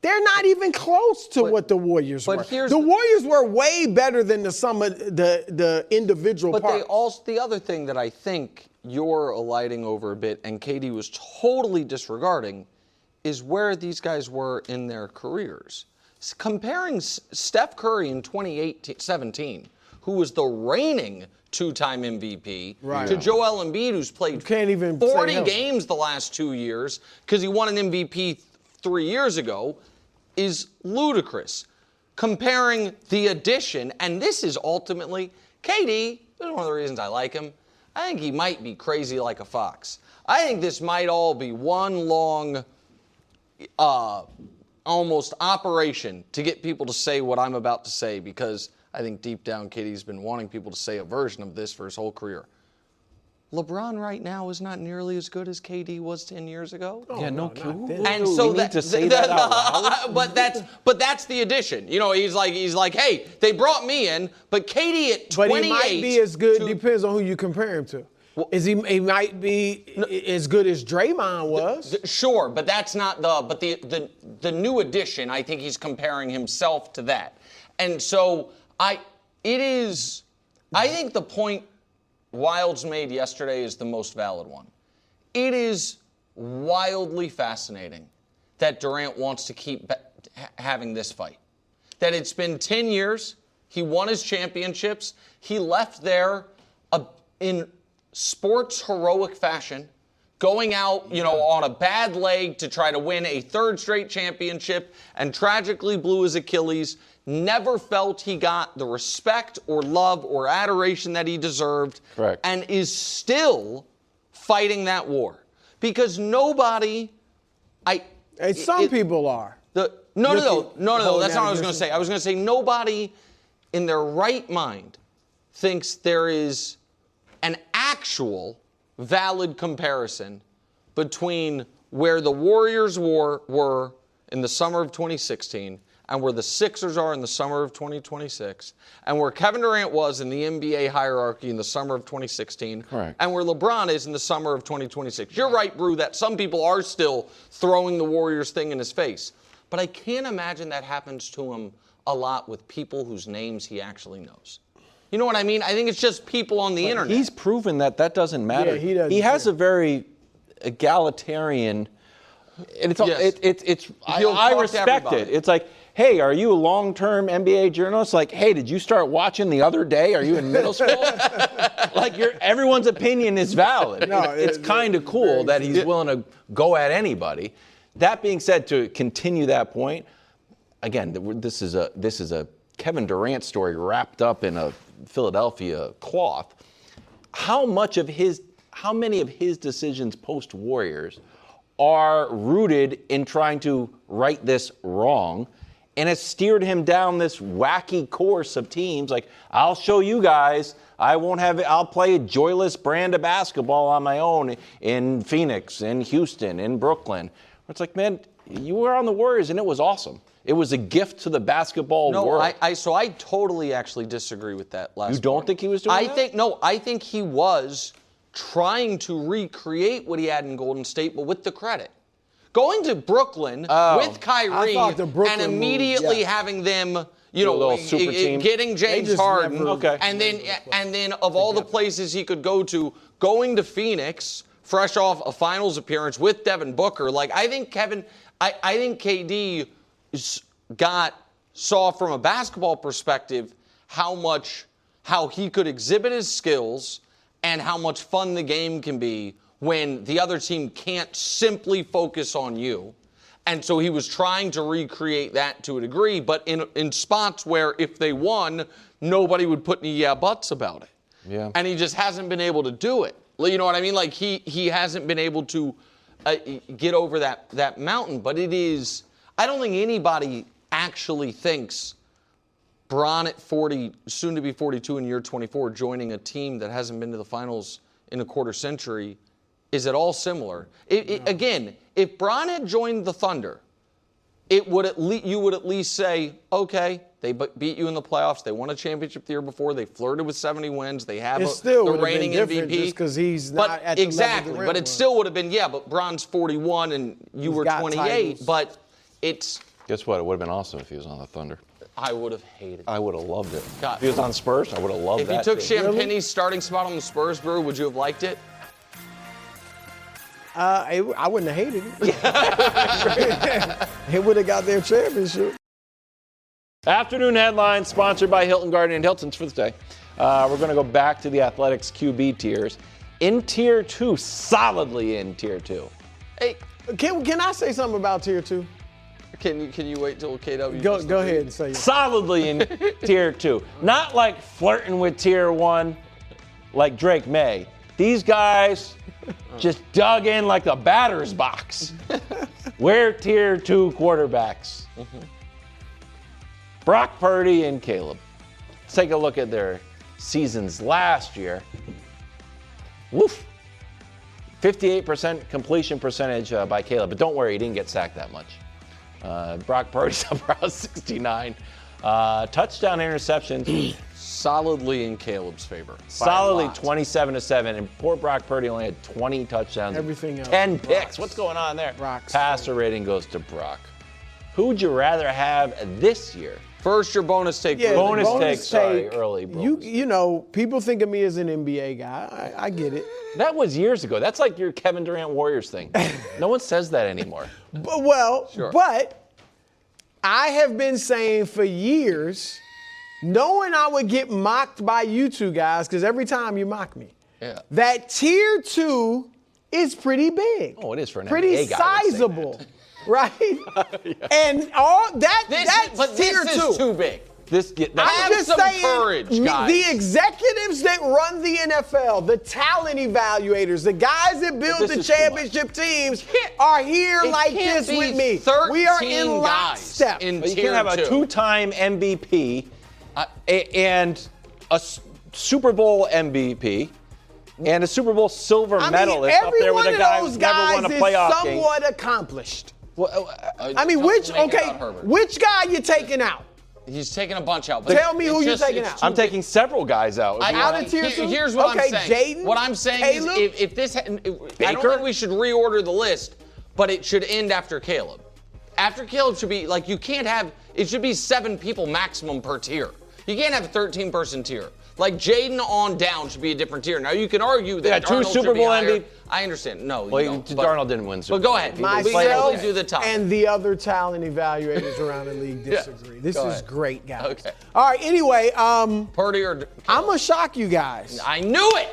they're not even close to what the Warriors were. The Warriors were way better than the sum of the individual parts. But they also, the other thing that I think you're alighting over a bit and KD was totally disregarding is where these guys were in their careers. Comparing Steph Curry in 2017, who was the reigning 2-time MVP, to Joel Embiid, who's played 40 games the last 2 years because he won an MVP 3 years ago, is ludicrous. Comparing the addition, and this is ultimately, KD, this is one of the reasons I like him, I think he might be crazy like a fox. I think this might all be one long, almost operation to get people to say what I'm about to say because I think deep down KD's been wanting people to say a version of this for his whole career. LeBron right now is not nearly as good as KD was 10 years ago. Yeah, no, And so we need to say that out loud. but that's the addition. You know, he's like, hey, they brought me in, but KD at 28. But he might be as good. Depends on who you compare him to. He might be as good as Draymond was. Sure, but that's not the new addition. I think he's comparing himself to that, and so I think the point Wilds made yesterday is the most valid one. It is wildly fascinating that Durant wants to keep having this fight. That it's been 10 years. He won his championships. He left there in sports heroic fashion, going out, on a bad leg to try to win a third straight championship, and tragically blew his Achilles. Never felt he got the respect or love or adoration that he deserved. Correct. And is still fighting that war. Because nobody, people are. No, that's not what I was going to say. I was going to say nobody in their right mind thinks there is an actual valid comparison between where the Warriors were in the summer of 2016 and where the Sixers are in the summer of 2026, and where Kevin Durant was in the NBA hierarchy in the summer of 2016, Correct. and where LeBron is in the summer of 2026. You're right, Brew, that some people are still throwing the Warriors thing in his face. But I can't imagine that happens to him a lot with people whose names he actually knows. You know what I mean? I think it's just people on the internet. He's proven that doesn't matter. Yeah, he doesn't He has care. a very egalitarian. And Yes. I respect it. It's like, hey, are you a long-term NBA journalist? Like, hey, did you start watching the other day? Are you in middle school? Like, everyone's opinion is valid. No, it's kind of cool that he's willing to go at anybody. That being said, to continue that point, again, this is a Kevin Durant story wrapped up in a Philadelphia cloth. How many of his decisions post-Warriors are rooted in trying to right this wrong, and has steered him down this wacky course of teams like, I'll show you guys, I'll play a joyless brand of basketball on my own in Phoenix, in Houston, in Brooklyn. It's like, man, you were on the Warriors and it was awesome. It was a gift to the basketball world. So I totally actually disagree with that last You don't think he was doing that? I think he was trying to recreate what he had in Golden State, but with the credit. Going to Brooklyn with Kyrie and immediately having them, getting James Harden, and then of all the places he could go to, going to Phoenix, fresh off a finals appearance with Devin Booker. Like, I think KD saw from a basketball perspective how he could exhibit his skills and how much fun the game can be when the other team can't simply focus on you. And so he was trying to recreate that to a degree, but in spots where if they won, nobody would put any buts about it. Yeah. And he just hasn't been able to do it. You know what I mean? Like, he hasn't been able to get over that mountain. But it is, I don't think anybody actually thinks Bron at 40, soon to be 42 in year 24, joining a team that hasn't been to the finals in a quarter century is at all similar. Again, if Bron had joined the Thunder, you would at least say, okay, they beat you in the playoffs. They won a championship the year before. They flirted with 70 wins. They have the reigning MVP. Just because he's not at the exactly, level but it still would have been, but Bron's 41 and you were 28. Titles. But it's... Guess what? It would have been awesome if he was on the Thunder. I would have hated it. I would have loved it. God. If he was on Spurs, I would have loved that. If he took Champagne's starting spot on the Spurs, Brew, would you have liked it? I wouldn't have hated it. He would have got their championship. Afternoon headlines sponsored by Hilton Garden and Hilton's for the day. We're going to go back to the Athletics QB tiers. In Tier 2, solidly in Tier 2. Hey, Can I say something about Tier 2? can you wait till KW? Go ahead and say it. Solidly in Tier 2. Not like flirting with Tier 1 like Drake May. These guys just dug in like a batter's box. We're Tier 2 quarterbacks. Mm-hmm. Brock Purdy and Caleb. Let's take a look at their seasons last year. Woof. 58% completion percentage by Caleb. But don't worry, he didn't get sacked that much. Brock Purdy's up around 69. Touchdown interceptions. Solidly in Caleb's favor. Solidly 27-7. And poor Brock Purdy only had 20 touchdowns. Everything else. 10 picks. What's going on there? Brock's Passer rating goes to Brock. Who would you rather have this year? First, your bonus take. Yeah, bonus bonus take. Sorry, take. early. Bonus. You know, people think of me as an NBA guy. I get it. That was years ago. That's like your Kevin Durant Warriors thing. No one says that anymore. But I have been saying for years, knowing I would get mocked by you two guys, because every time you mock me, that tier 2 is pretty big. Oh, it is for an pretty NBA guy. Pretty sizable, right? And all that's tier 2. This is too big. I'm just saying, courage, guys. the executives that run the NFL, the talent evaluators, the guys that build the championship teams are here like this with me. We are in lockstep. You can have a 2-time MVP and a Super Bowl MVP and a Super Bowl silver medalist up there with a guy who's never won a playoff game. Somewhat accomplished. Well, which guy you taking out? He's taking a bunch out. Tell me who you're taking out. I'm taking several guys out. Out of tier 2? Here's what I'm saying. Jaden, what I'm saying Caleb, is if this, I don't think we should reorder the list, but it should end after Caleb. After Caleb should be, like, you can't have, it should be 7 people maximum per tier. You can't have a 13-person tier. Like, Jaden on down should be a different tier. Now, you can argue that Darnold 2 Super Bowl MVP. I understand. No, well, you don't. Darnold didn't win Super Bowl. But go ahead. Myself do the top. and the other talent evaluators around the league disagree. This is great, guys. Okay. All right, anyway. Purdy or Caleb? I'm going to shock you guys. I knew it!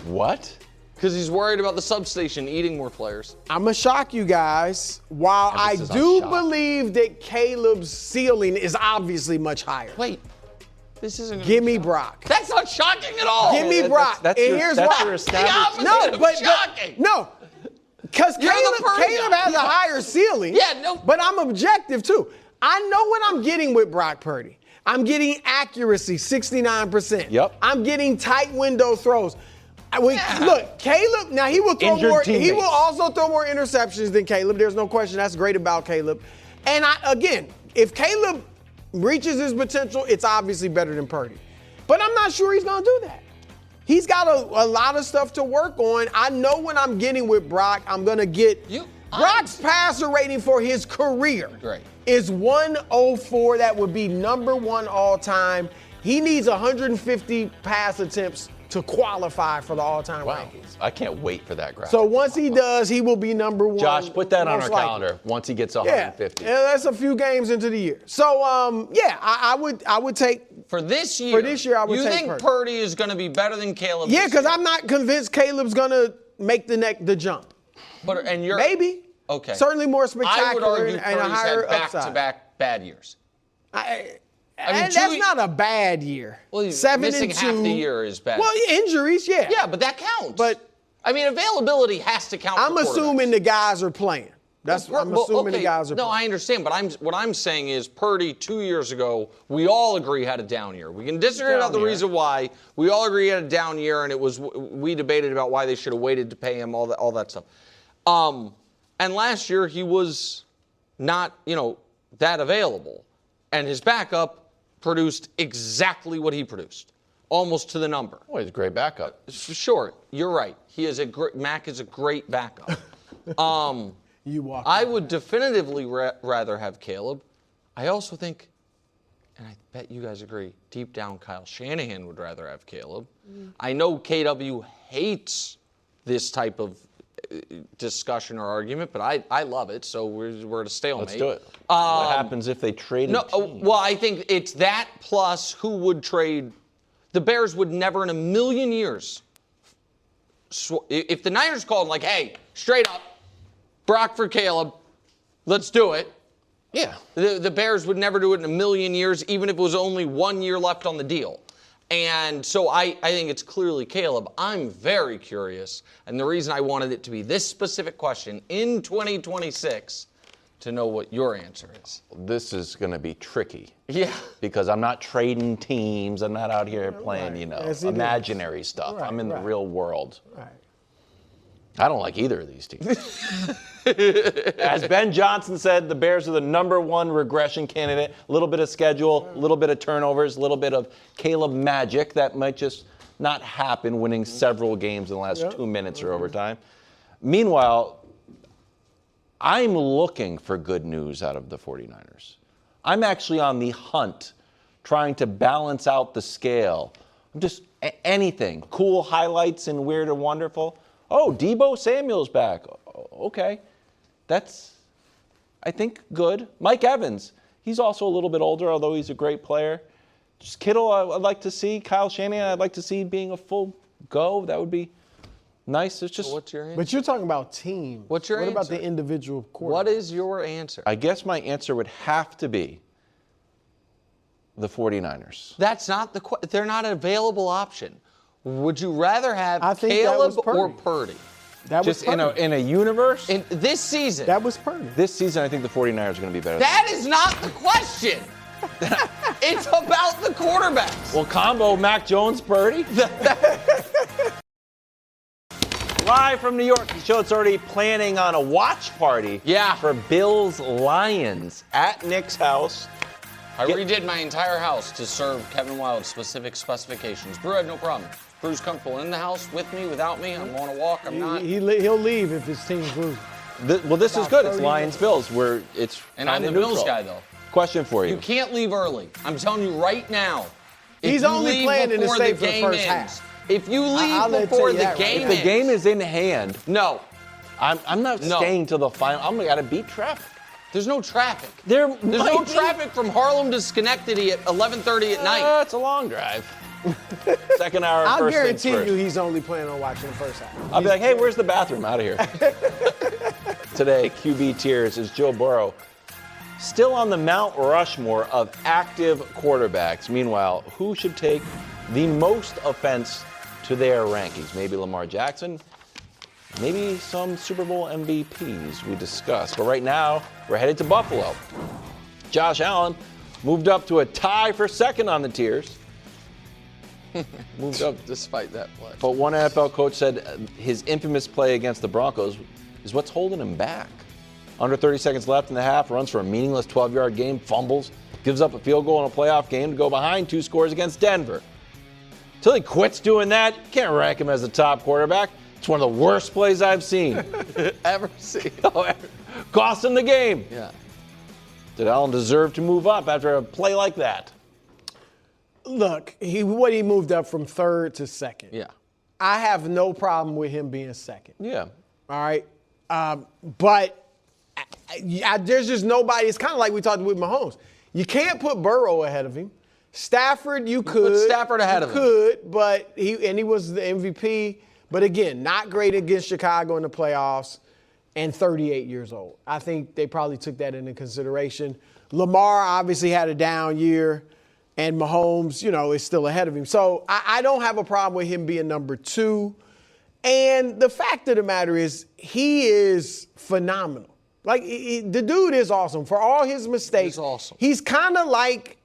What? Because he's worried about the substation eating more players. I'm going to shock you guys. While I do believe that Caleb's ceiling is obviously much higher. Wait. This isn't. Give me Brock. That's not shocking at all. Give me Brock. And here's why. Shocking. No. Because Caleb has a higher ceiling. Yeah, no. But I'm objective too. I know what I'm getting with Brock Purdy. I'm getting accuracy, 69%. Yep. I'm getting tight window throws. Look, Caleb, now he will throw more. He will also throw more interceptions than Caleb. There's no question. That's great about Caleb. And again, if Caleb reaches his potential, it's obviously better than Purdy. But I'm not sure he's going to do that. He's got a lot of stuff to work on. I know what I'm getting with Brock. I'm going to get Brock's passer rating for his career is 104. That would be number 1 all time. He needs 150 pass attempts to qualify for the all-time rankings. I can't wait for that graphic. So once he does, he will be number 1. Josh, put that on our calendar once he gets 150. Yeah, that's a few games into the year. So, I would take for this year. For this year, I would take Purdy. You think Purdy is going to be better than Caleb? Yeah, because I'm not convinced Caleb's going to make the jump. And you're maybe. Okay. Certainly more spectacular I would argue and a higher had upside. back-to-back bad years. And that's not a bad year. Well, missing half the year is bad. Well, injuries, yeah. Yeah, but that counts. But I mean, availability has to count. I'm assuming the guys are playing. I'm assuming the guys are playing. No, I understand, but what I'm saying is Purdy 2 years ago, we all agree had a down year. We can disagree about the reason why. We all agree he had a down year, and we debated about why they should have waited to pay him, all that stuff. And last year he was not, that available, and his backup produced exactly what he produced, almost to the number. Oh, he's a great backup. Sure, you're right. Mac is a great backup. I would definitively rather have Caleb. I also think, and I bet you guys agree, deep down Kyle Shanahan would rather have Caleb. I know KW hates this type of discussion or argument, but I love it, so we're at a stalemate. Let's do it. What happens if they trade a team? Well, I think it's that plus who would trade. The Bears would never in a million years, if the Niners called like, hey, straight up, Brock for Caleb, let's do it. Yeah. The Bears would never do it in a million years, even if it was only 1 year left on the deal. And so I think it's clearly Caleb. I'm very curious, and the reason I wanted it to be this specific question in 2026 to know what your answer is. This is going to be tricky. Yeah. Because I'm not trading teams. I'm not out here playing, imaginary stuff. Right, I'm in the real world. Right. I don't like either of these teams. As Ben Johnson said, the Bears are the #1 regression candidate. A little bit of schedule, a little bit of turnovers, a little bit of Caleb magic that might just not happen, winning several games in the last 2 minutes or overtime. Meanwhile, I'm looking for good news out of the 49ers. I'm actually on the hunt, trying to balance out the scale. I'm just anything. Cool highlights and weird and wonderful. Oh, Deebo Samuel's back. Okay. That's, I think, good. Mike Evans. He's also a little bit older, although he's a great player. Just Kittle, I'd like to see. Kyle Shanahan, I'd like to see being a full go. That would be nice. It's just. What's your answer? But you're talking about teams. What's your answer? What about the individual quarterback? What is your answer? I guess my answer would have to be the 49ers. That's not they're not an available option. Would you rather have Caleb or Purdy? That was Just Purdy. in a universe? In this season. That was Purdy. This season, I think the 49ers are going to be better. That is not the question. It's about the quarterbacks. Well, combo Mac Jones, Purdy. Live from New York, the show's already planning on a watch party for Bills Lions at Nick's house. I redid my entire house to serve Kevin Wilde's specific specifications. Brew had no problem. Brew's comfortable in the house with me, without me. I'm on a walk. I'm not. He'll leave if his team's losing. This is good. It's Lions Bills, where it's and I'm the Bills guy though. Question for you. You can't leave early. I'm telling you right now. He's only playing in the state for the first half. If you leave before the game ends. If the game is in hand. No. I'm not staying till the final. I'm going to beat traffic. There's no traffic. There's no traffic from Harlem to Schenectady at 11:30 at night. It's a long drive. Second hour, I'll first guarantee things you first. he's only planning on watching the first half. I'll be like, hey, where's the bathroom? Out of here. Today, QB Tiers is Joe Burrow. Still on the Mount Rushmore of active quarterbacks. Meanwhile, who should take the most offense to their rankings? Maybe Lamar Jackson, maybe some Super Bowl MVPs we discussed. But right now, we're headed to Buffalo. Josh Allen moved up to a tie for second on the tiers. Moved up despite that play. But one NFL coach said his infamous play against the Broncos is what's holding him back. Under 30 seconds left in the half, runs for a meaningless 12-yard game, fumbles, gives up a field goal in a playoff game to go behind 2 scores against Denver. Till he quits doing that, can't rank him as a top quarterback. It's one of the worst plays I've seen. Ever seen. Cost him the game. Yeah. Did Allen deserve to move up after a play like that? Look, he moved up from third to second. Yeah. I have no problem with him being second. Yeah. All right. But there's just nobody. It's kind of like we talked with Mahomes. You can't put Burrow ahead of him. Stafford, you could. Put Stafford ahead of him. Could, but he was the MVP. But again, not great against Chicago in the playoffs, and 38 years old. I think they probably took that into consideration. Lamar obviously had a down year, and Mahomes, is still ahead of him. So I don't have a problem with him being number 2. And the fact of the matter is, he is phenomenal. Like, the dude is awesome. For all his mistakes, he's awesome. He's kind of like,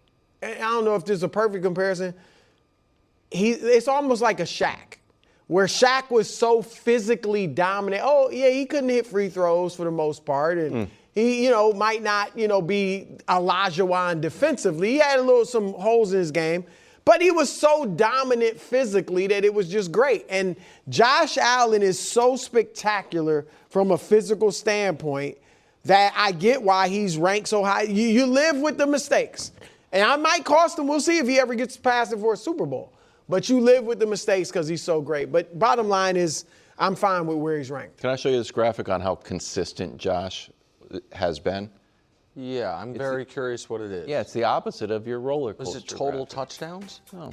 I don't know if this is a perfect comparison, it's almost like a Shaq, where Shaq was so physically dominant. Oh, yeah, he couldn't hit free throws for the most part, and he, might not, be Olajuwon defensively. He had some holes in his game, but he was so dominant physically that it was just great. And Josh Allen is so spectacular from a physical standpoint that I get why he's ranked so high. You live with the mistakes. And I might cost him. We'll see if he ever gets past it for a Super Bowl. But you live with the mistakes because he's so great. But bottom line is, I'm fine with where he's ranked. Can I show you this graphic on how consistent Josh has been? Yeah, I'm very curious what it is. Yeah, it's the opposite of your roller coaster. Was it total graphic. touchdowns? No.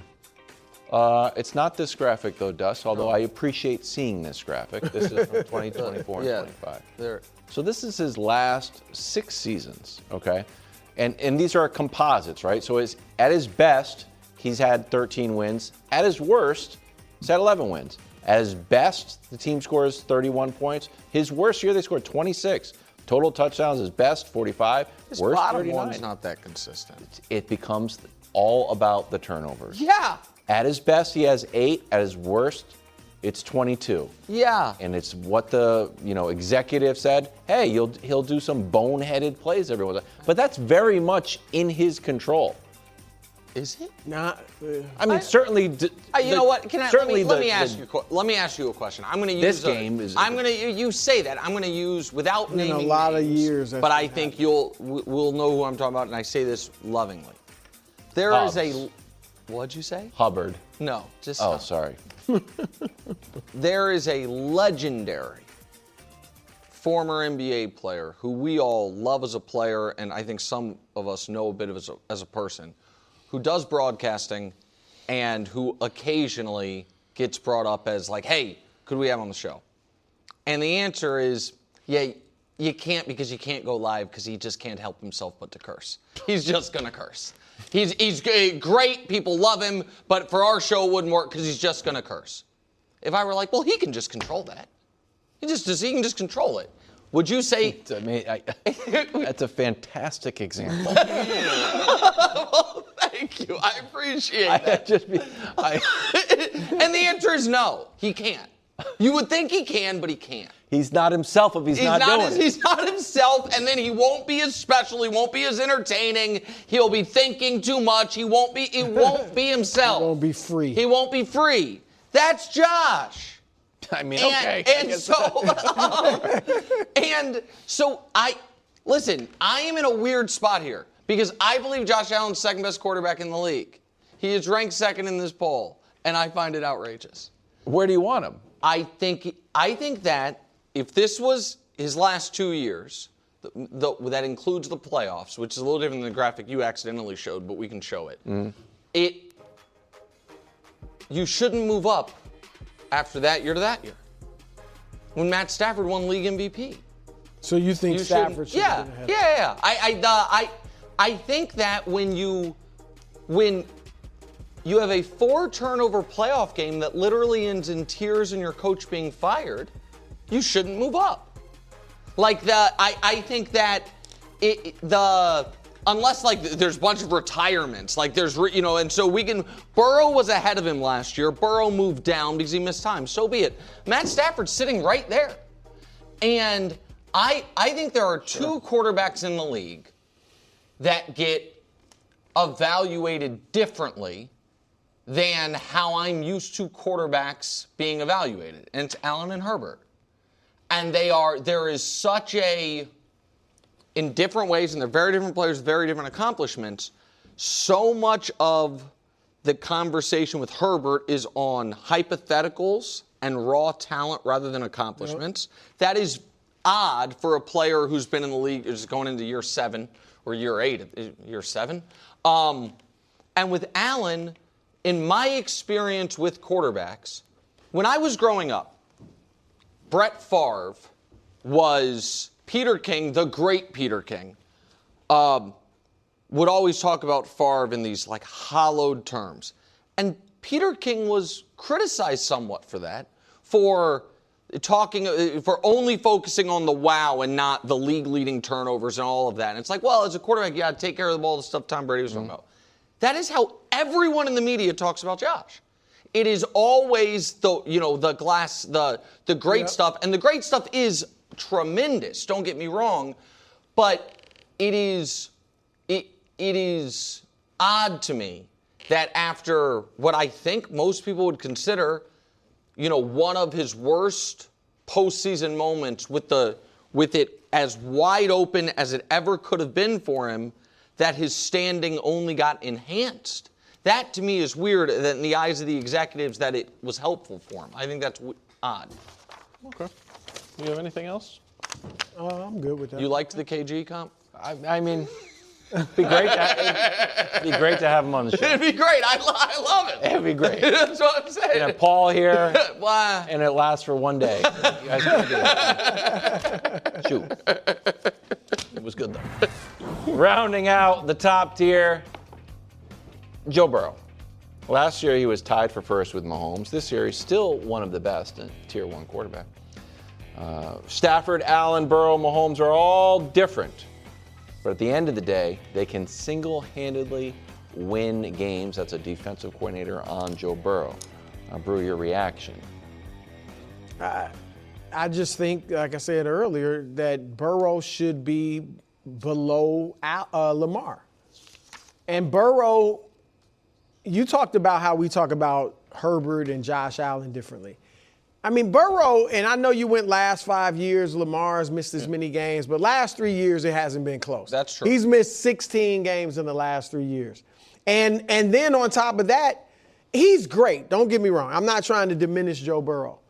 It's not this graphic, though, Dust, although I appreciate seeing this graphic. This is from 2024 and 25. There. So this is his last 6 seasons, okay? And these are composites, right? So at his best, he's had 13 wins. At his worst, he's had 11 wins. At his best, the team scores 31 points. His worst year, they scored 26. Total touchdowns is best, 45. His Worst, bottom 39. one's not that consistent. It becomes all about the turnovers. Yeah. At his best, he has 8. At his worst, it's 22. Yeah. And it's what the executive said. Hey, he'll do some boneheaded plays every once in a while. But that's very much in his control. Is it? Not. I mean, certainly. You know what? Let me ask you a question. I'm going to use this game is. I'm going to. You say that. I'm going to use without naming a lot names, of years. But I think we'll know who I'm talking about, and I say this lovingly. There is a. What'd you say? Hubbard. No, just. Oh, stop. sorry. There is a legendary former NBA player who we all love as a player, and I think some of us know a bit of as a person, who does broadcasting and who occasionally gets brought up as like, hey, could we have him on the show? And the answer is, yeah, you can't because you can't go live because he just can't help himself but to curse. He's just going to curse. He's great. People love him. But for our show, it wouldn't work because he's just going to curse. If I were like, well, he can just control that. He can just control it. Would you say? That's a fantastic example. Well, thank you. I appreciate that. And the answer is no. He can't. You would think he can, but he can't. He's not himself if he's not doing it. He's not himself, and then he won't be as special. He won't be as entertaining. He'll be thinking too much. He won't be himself. He won't be free. He won't be free. That's Josh. I mean, okay. Listen, I am in a weird spot here because I believe Josh Allen's second best quarterback in the league. He is ranked second in this poll, and I find it outrageous. Where do you want him? I think that if this was his last 2 years, that includes the playoffs, which is a little different than the graphic you accidentally showed, but we can show it. You shouldn't move up after that year to that year. When Matt Stafford won league MVP. So you think Stafford should have been ahead? Yeah. I think that when you have a 4-turnover playoff game that literally ends in tears and your coach being fired, you shouldn't move up. I think that unless there's a bunch of retirements, and so Burrow was ahead of him last year. Burrow moved down because he missed time. So be it. Matt Stafford's sitting right there. And I think there are 2 quarterbacks in the league that get evaluated differently than how I'm used to quarterbacks being evaluated. And it's Allen and Herbert. And there is such in different ways, and they're very different players, very different accomplishments, so much of the conversation with Herbert is on hypotheticals and raw talent rather than accomplishments. Yep. That is odd for a player who's been in the league, is going into year 7 or year 8, year 7. And with Allen, in my experience with quarterbacks, when I was growing up, Brett Favre was Peter King, the great Peter King, would always talk about Favre in these hollowed terms. And Peter King was criticized somewhat for that, for only focusing on the wow and not the league-leading turnovers and all of that. And it's well, as a quarterback, you got to take care of the ball, the stuff Tom Brady was talking about. That is how everyone in the media talks about Josh. It is always the great stuff, and the great stuff is tremendous. Don't get me wrong, but it is odd to me that after what I think most people would consider, one of his worst postseason moments with it as wide open as it ever could have been for him, that his standing only got enhanced. That to me is weird that in the eyes of the executives that it was helpful for him. I think that's odd. Okay. Do you have anything else? I'm good with that. You liked the KG comp? I mean, it'd be great to have him on the show. It'd be great. I love it. It'd be great. That's what I'm saying. And Paul here, Why? and it lasts for 1 day. You guys can do it. Shoot. It was good, though. Rounding out the top tier, Joe Burrow. Last year, he was tied for first with Mahomes. This year, he's still one of the best, a Tier 1 quarterback. Stafford, Allen, Burrow, Mahomes are all different. But at the end of the day, they can single-handedly win games. That's a defensive coordinator on Joe Burrow. Brew, your reaction. I just think, like I said earlier, that Burrow should be below Lamar. And Burrow, you talked about how we talk about Herbert and Josh Allen differently. I mean, Burrow, and I know you went last 5 years, Lamar's missed as many games, but last 3 years it hasn't been close. That's true. He's missed 16 games in the last 3 years. And then on top of that, he's great. Don't get me wrong. I'm not trying to diminish Joe Burrow.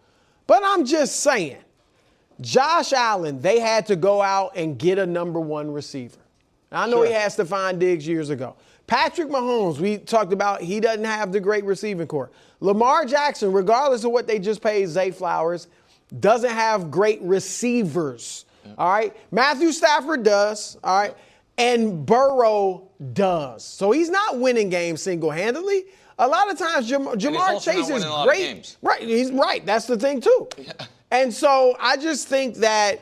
But I'm just saying, Josh Allen, they had to go out and get a number one receiver. I know he has Stephon Diggs years ago. Patrick Mahomes, we talked about, he doesn't have the great receiving core. Lamar Jackson, regardless of what they just paid Zay Flowers, doesn't have great receivers. All right? Matthew Stafford does. All right? And Burrow does. So he's not winning games single-handedly. A lot of times, Jamar Chase is great. Right, he's right. That's the thing, too. Yeah. And so I just think that,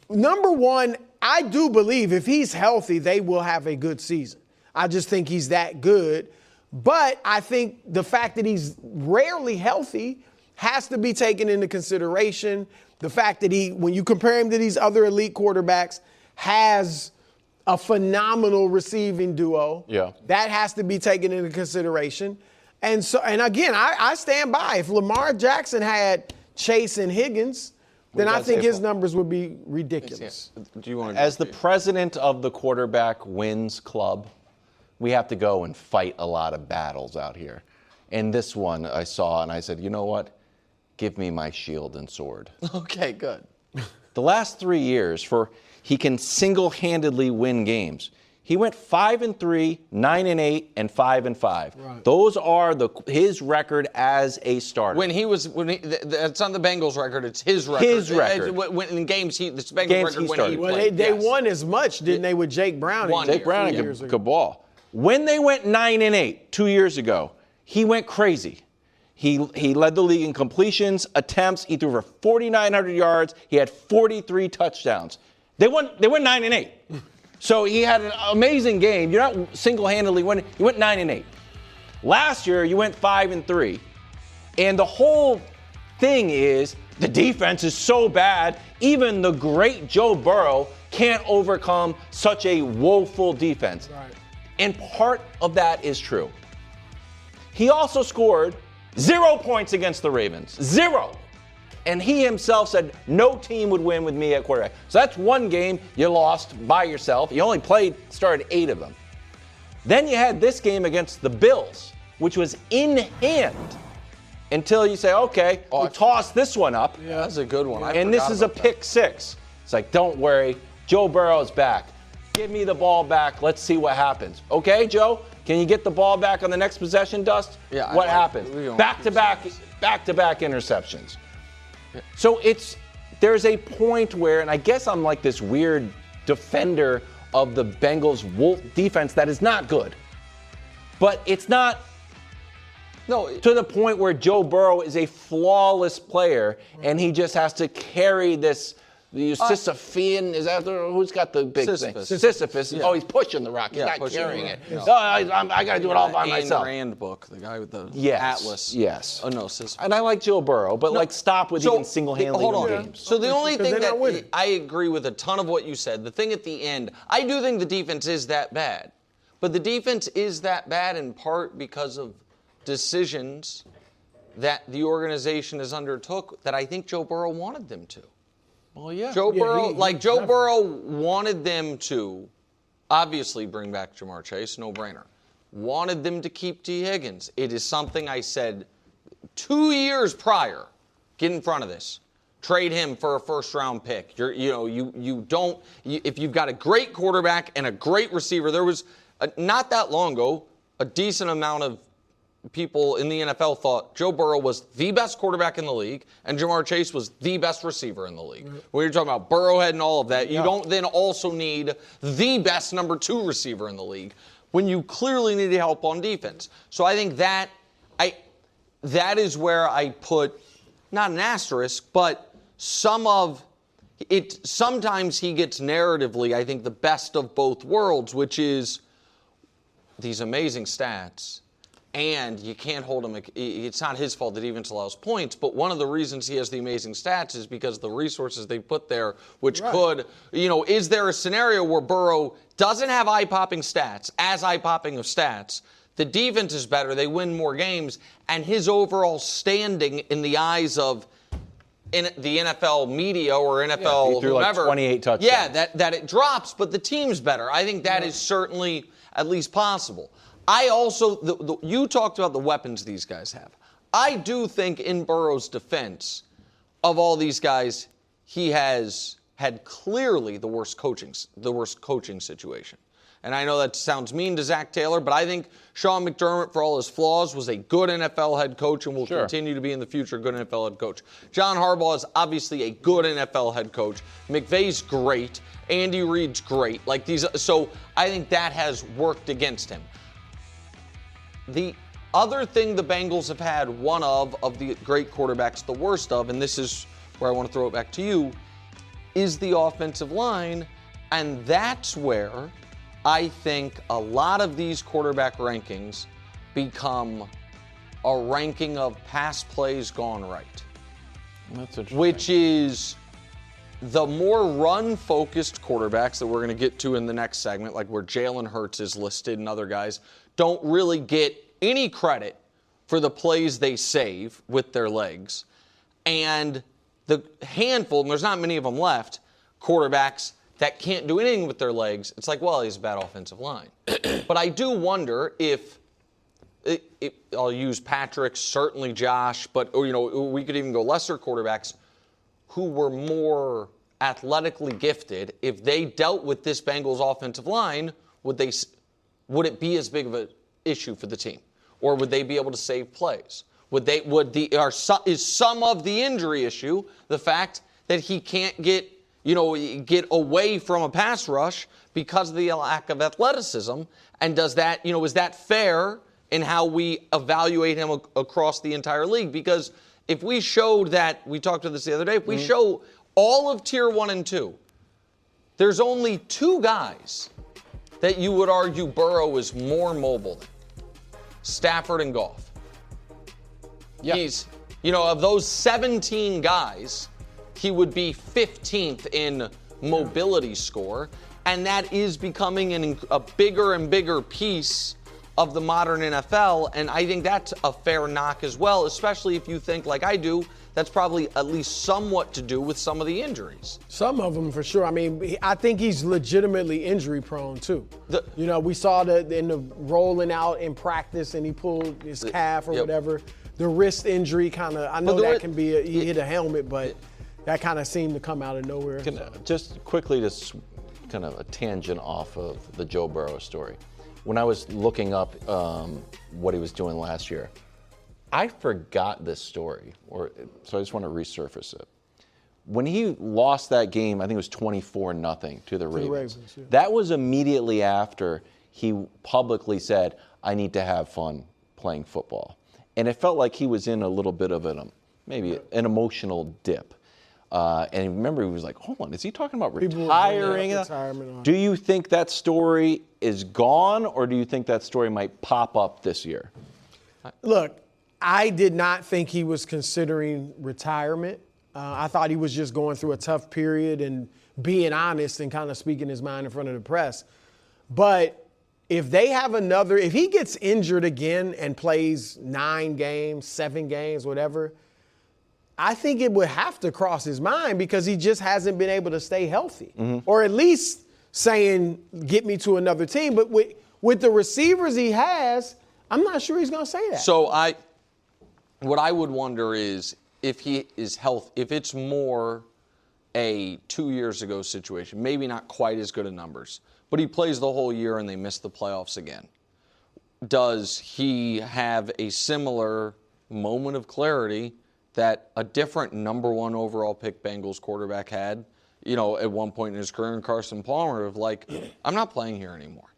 number one, I do believe if he's healthy, they will have a good season. I just think he's that good. But I think the fact that he's rarely healthy has to be taken into consideration. The fact that when you compare him to these other elite quarterbacks, has a phenomenal receiving duo. Yeah. That has to be taken into consideration. And again, I stand by. If Lamar Jackson had Chase and Higgins, then I think his numbers would be ridiculous. Do you want to As the president of the Quarterback Wins Club, we have to go and fight a lot of battles out here. And this one I saw, and I said, you know what? Give me my shield and sword. Okay, good. The last 3 years, he can single-handedly win games. He went 5-3, 9-8, and 5-5. Right. Those are his record as a starter. It's not the Bengals record; it's his record. His record. In games, the Bengals record when he played. Well, they won as much, didn't they, with Jake Brown? Jake Brown and Cabal. When they went 9-8 2 years ago, he went crazy. He led the league in completions, attempts. He threw for 4,900 yards. He had 43 touchdowns. They went 9-8. So he had an amazing game. You're not single-handedly winning. You went 9-8. Last year, you went 5-3. And the whole thing is the defense is so bad, even the great Joe Burrow can't overcome such a woeful defense. Right. And part of that is true. He also scored 0 points against the Ravens. 0. And he himself said, no team would win with me at quarterback. So that's one game you lost by yourself. You only started 8 of them. Then you had this game against the Bills, which was in hand until you say, okay, we'll toss this one up. Yeah, that's a good one. And this is a pick 6. It's like, don't worry, Joe Burrow's back. Give me the ball back. Let's see what happens. Okay, Joe? Can you get the ball back on the next possession, Dust? Yeah. What happens? Back-to-back interceptions. So there's a point where, and I guess I'm like this weird defender of the Bengals' Wolf defense that is not good. But it's not to the point where Joe Burrow is a flawless player and he just has to carry this. Sisyphean, is that who's got the big thing? Sisyphus. Yeah. Oh, he's pushing the rock. He's not carrying it. No, I got to do it all by myself. The Rand book, the guy with the atlas. Yes. Oh, no, Sisyphus. And I like Joe Burrow, but stop with even single-handedly winning games. So the only thing that I agree with a ton of what you said, the thing at the end, I do think the defense is that bad. But the defense is that bad in part because of decisions that the organization has undertook that I think Joe Burrow wanted them to. Well, yeah. Joe Burrow wanted them to obviously bring back Jamar Chase, no brainer. Wanted them to keep T. Higgins. It is something I said 2 years prior. Get in front of this. Trade him for a first-round pick. If you've got a great quarterback and a great receiver, there was not that long ago a decent amount of people in the NFL thought Joe Burrow was the best quarterback in the league and Jamar Chase was the best receiver in the league. Right. When you're talking about Burrowhead and all of that, you don't then also need the best number 2 receiver in the league when you clearly need help on defense. So I think that is where I put, not an asterisk, but sometimes he gets narratively, I think, the best of both worlds, which is these amazing stats, and you can't hold him. It's not his fault that he even allows points, but one of the reasons he has the amazing stats is because of the resources they put there, which could, is there a scenario where Burrow doesn't have eye-popping stats, as eye-popping of stats, the defense is better, they win more games, and his overall standing in the eyes of in the NFL media or NFL he threw whomever, like 28 touchdowns. Yeah, that it drops, but the team's better. I think that is certainly at least possible. I also, you talked about the weapons these guys have. I do think in Burrow's defense, of all these guys, he has had clearly the worst coaching situation. And I know that sounds mean to Zach Taylor, but I think Sean McDermott, for all his flaws, was a good NFL head coach and will continue to be in the future a good NFL head coach. John Harbaugh is obviously a good NFL head coach. McVay's great. Andy Reid's great. So I think that has worked against him. The other thing the Bengals have had, one of the great quarterbacks, the worst of, and this is where I want to throw it back to you, is the offensive line. And that's where I think a lot of these quarterback rankings become a ranking of pass plays gone right. That's interesting. Which is the more run-focused quarterbacks that we're going to get to in the next segment, like where Jalen Hurts is listed and other guys, don't really get any credit for the plays they save with their legs. And the handful, and there's not many of them left, quarterbacks that can't do anything with their legs, it's like, well, he's a bad offensive line. But I do wonder if, I'll use Patrick, certainly Josh, but we could even go lesser quarterbacks who were more athletically gifted. If they dealt with this Bengals offensive line, would it be as big of an issue for the team? Or would they be able to save plays? Is some of the injury issue the fact that he can't get away from a pass rush because of the lack of athleticism? And does that, is that fair in how we evaluate him across the entire league? Because if we showed that, we talked about this the other day, if we show all of Tier 1 and 2, there's only two guys that you would argue Burrow is more mobile than. Stafford and Goff. Yep. He's, of those 17 guys, he would be 15th in mobility score, and that is becoming a bigger and bigger piece of the modern NFL, and I think that's a fair knock as well, especially if you think, like I do, that's probably at least somewhat to do with some of the injuries. Some of them, for sure. I mean, I think he's legitimately injury prone, too. We saw in the rolling out in practice, and he pulled his calf or whatever. The wrist injury I know that can be, he hit a helmet, but that kind of seemed to come out of nowhere. Just quickly, kind of a tangent off of the Joe Burrow story. When I was looking up what he was doing last year, I forgot this story, so I just want to resurface it. When he lost that game, I think it was 24-0 to the Ravens. That was immediately after he publicly said, I need to have fun playing football. And it felt like he was in a little bit of maybe an emotional dip. And remember, he was like, hold on, is he talking about retiring? Do you think that story is gone, or do you think that story might pop up this year? Look, I did not think he was considering retirement. I thought he was just going through a tough period and being honest and kind of speaking his mind in front of the press. But if he gets injured again and plays 9 games, 7 games, whatever, I think it would have to cross his mind because he just hasn't been able to stay healthy. Or at least saying, get me to another team. But with the receivers he has, I'm not sure he's going to say that. So what I would wonder is if he is if it's more a 2 years ago situation, maybe not quite as good of numbers, but he plays the whole year and they miss the playoffs again. Does he have a similar moment of clarity that a different number 1 overall pick Bengals quarterback had, at one point in his career, in Carson Palmer, of like, I'm not playing here anymore.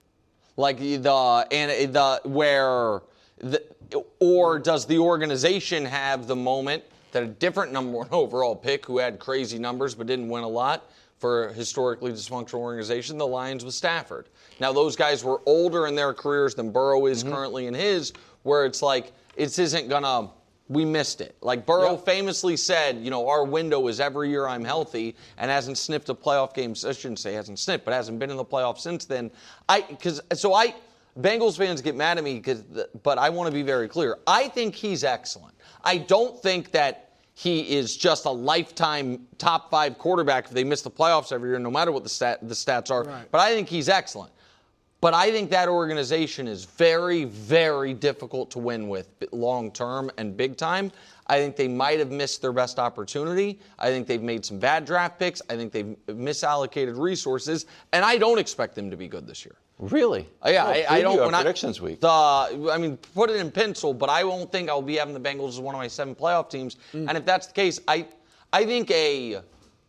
Or does the organization have the moment that a different number 1 overall pick who had crazy numbers but didn't win a lot for a historically dysfunctional organization, the Lions with Stafford. Now, those guys were older in their careers than Burrow is currently in his, where it's like, it isn't gonna, we missed it. Like Burrow famously said, our window is every year I'm healthy, and hasn't sniffed a playoff game. I shouldn't say hasn't sniffed, but hasn't been in the playoffs since then. Bengals fans get mad at me, but I want to be very clear. I think he's excellent. I don't think that he is just a lifetime top 5 quarterback if they miss the playoffs every year, no matter what the stats are. Right. But I think he's excellent. But I think that organization is very, very difficult to win with long term and big time. I think they might have missed their best opportunity. I think they've made some bad draft picks. I think they've misallocated resources. And I don't expect them to be good this year. Really? Yeah, I don't. Predictions week. Put it in pencil, but I won't think I'll be having the Bengals as one of my 7 playoff teams. And if that's the case, I think a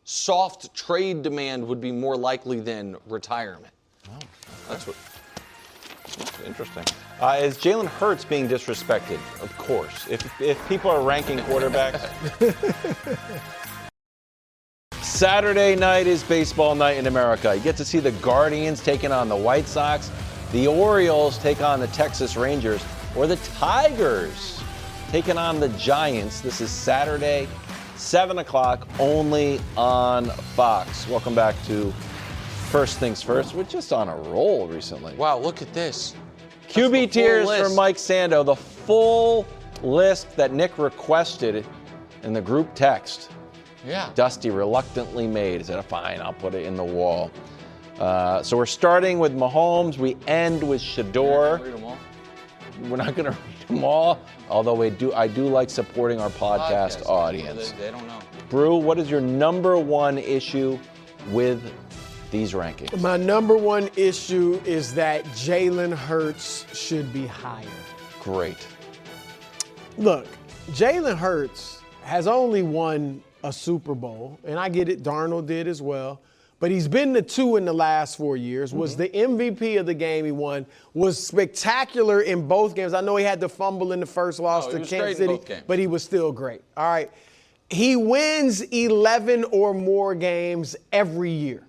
soft trade demand would be more likely than retirement. Oh, that's interesting. Is Jalen Hurts being disrespected? Of course. If people are ranking quarterbacks. Saturday night is baseball night in America. You get to see the Guardians taking on the White Sox, the Orioles take on the Texas Rangers, or the Tigers taking on the Giants. This is Saturday, 7 o'clock, only on Fox. Welcome back to First Things First. We're just on a roll recently. Wow, look at this. QB tiers for Mike Sando, the full list that Nick requested in the group text. Yeah. Dusty reluctantly made. He said, fine, I'll put it in the wall. So we're starting with Mahomes. We end with Shador. Read them all. We're not going to read them all, although I do like supporting our podcast audience. They don't know. Brew, what is your number 1 issue with these rankings? My number 1 issue is that Jalen Hurts should be higher. Great. Look, Jalen Hurts has only won a Super Bowl, and I get it, Darnold did as well, but he's been to 2 in the last 4 years, was the MVP of the game he won, was spectacular in both games. I know he had the fumble in the first loss to Kansas City, but he was still great. All right. He wins 11 or more games every year.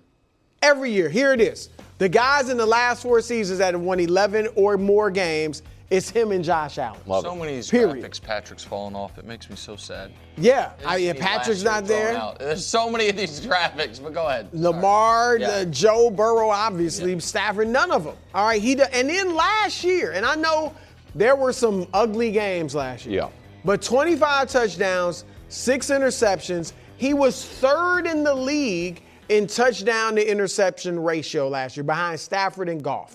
Every year. Here it is. The guys in the last 4 seasons that have won 11 or more games, it's him and Josh Allen. So many of these graphics, Patrick's falling off. It makes me so sad. Yeah. Patrick's not there. There's so many of these graphics, but go ahead. Lamar, Joe Burrow, obviously, Stafford, none of them. All right. And then last year, and I know there were some ugly games last year. Yeah. But 25 touchdowns, 6 interceptions. He was 3rd in the league in touchdown to interception ratio last year, behind Stafford and Goff.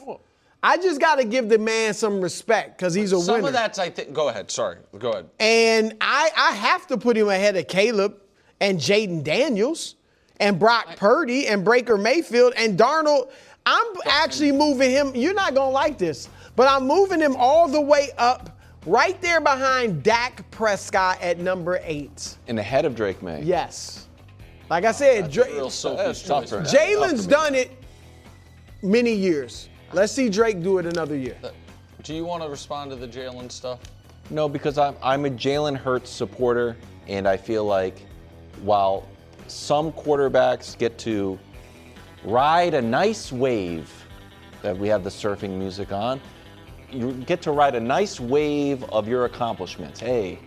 I just got to give the man some respect because he's a winner. Some of that's, I think, go ahead. Sorry. Go ahead. And I have to put him ahead of Caleb and Jaden Daniels and Brock Purdy and Baker Mayfield and Darnold. I'm actually moving him. You're not going to like this, but I'm moving him all the way up right there behind Dak Prescott at number 8. And ahead of Drake May. Yes. Like I said, Jalen's done it many years. Let's see Drake do it another year. Do you want to respond to the Jalen stuff? No, because I'm a Jalen Hurts supporter, and I feel like while some quarterbacks get to ride a nice wave, that we have the surfing music on, you get to ride a nice wave of your accomplishments. Hey,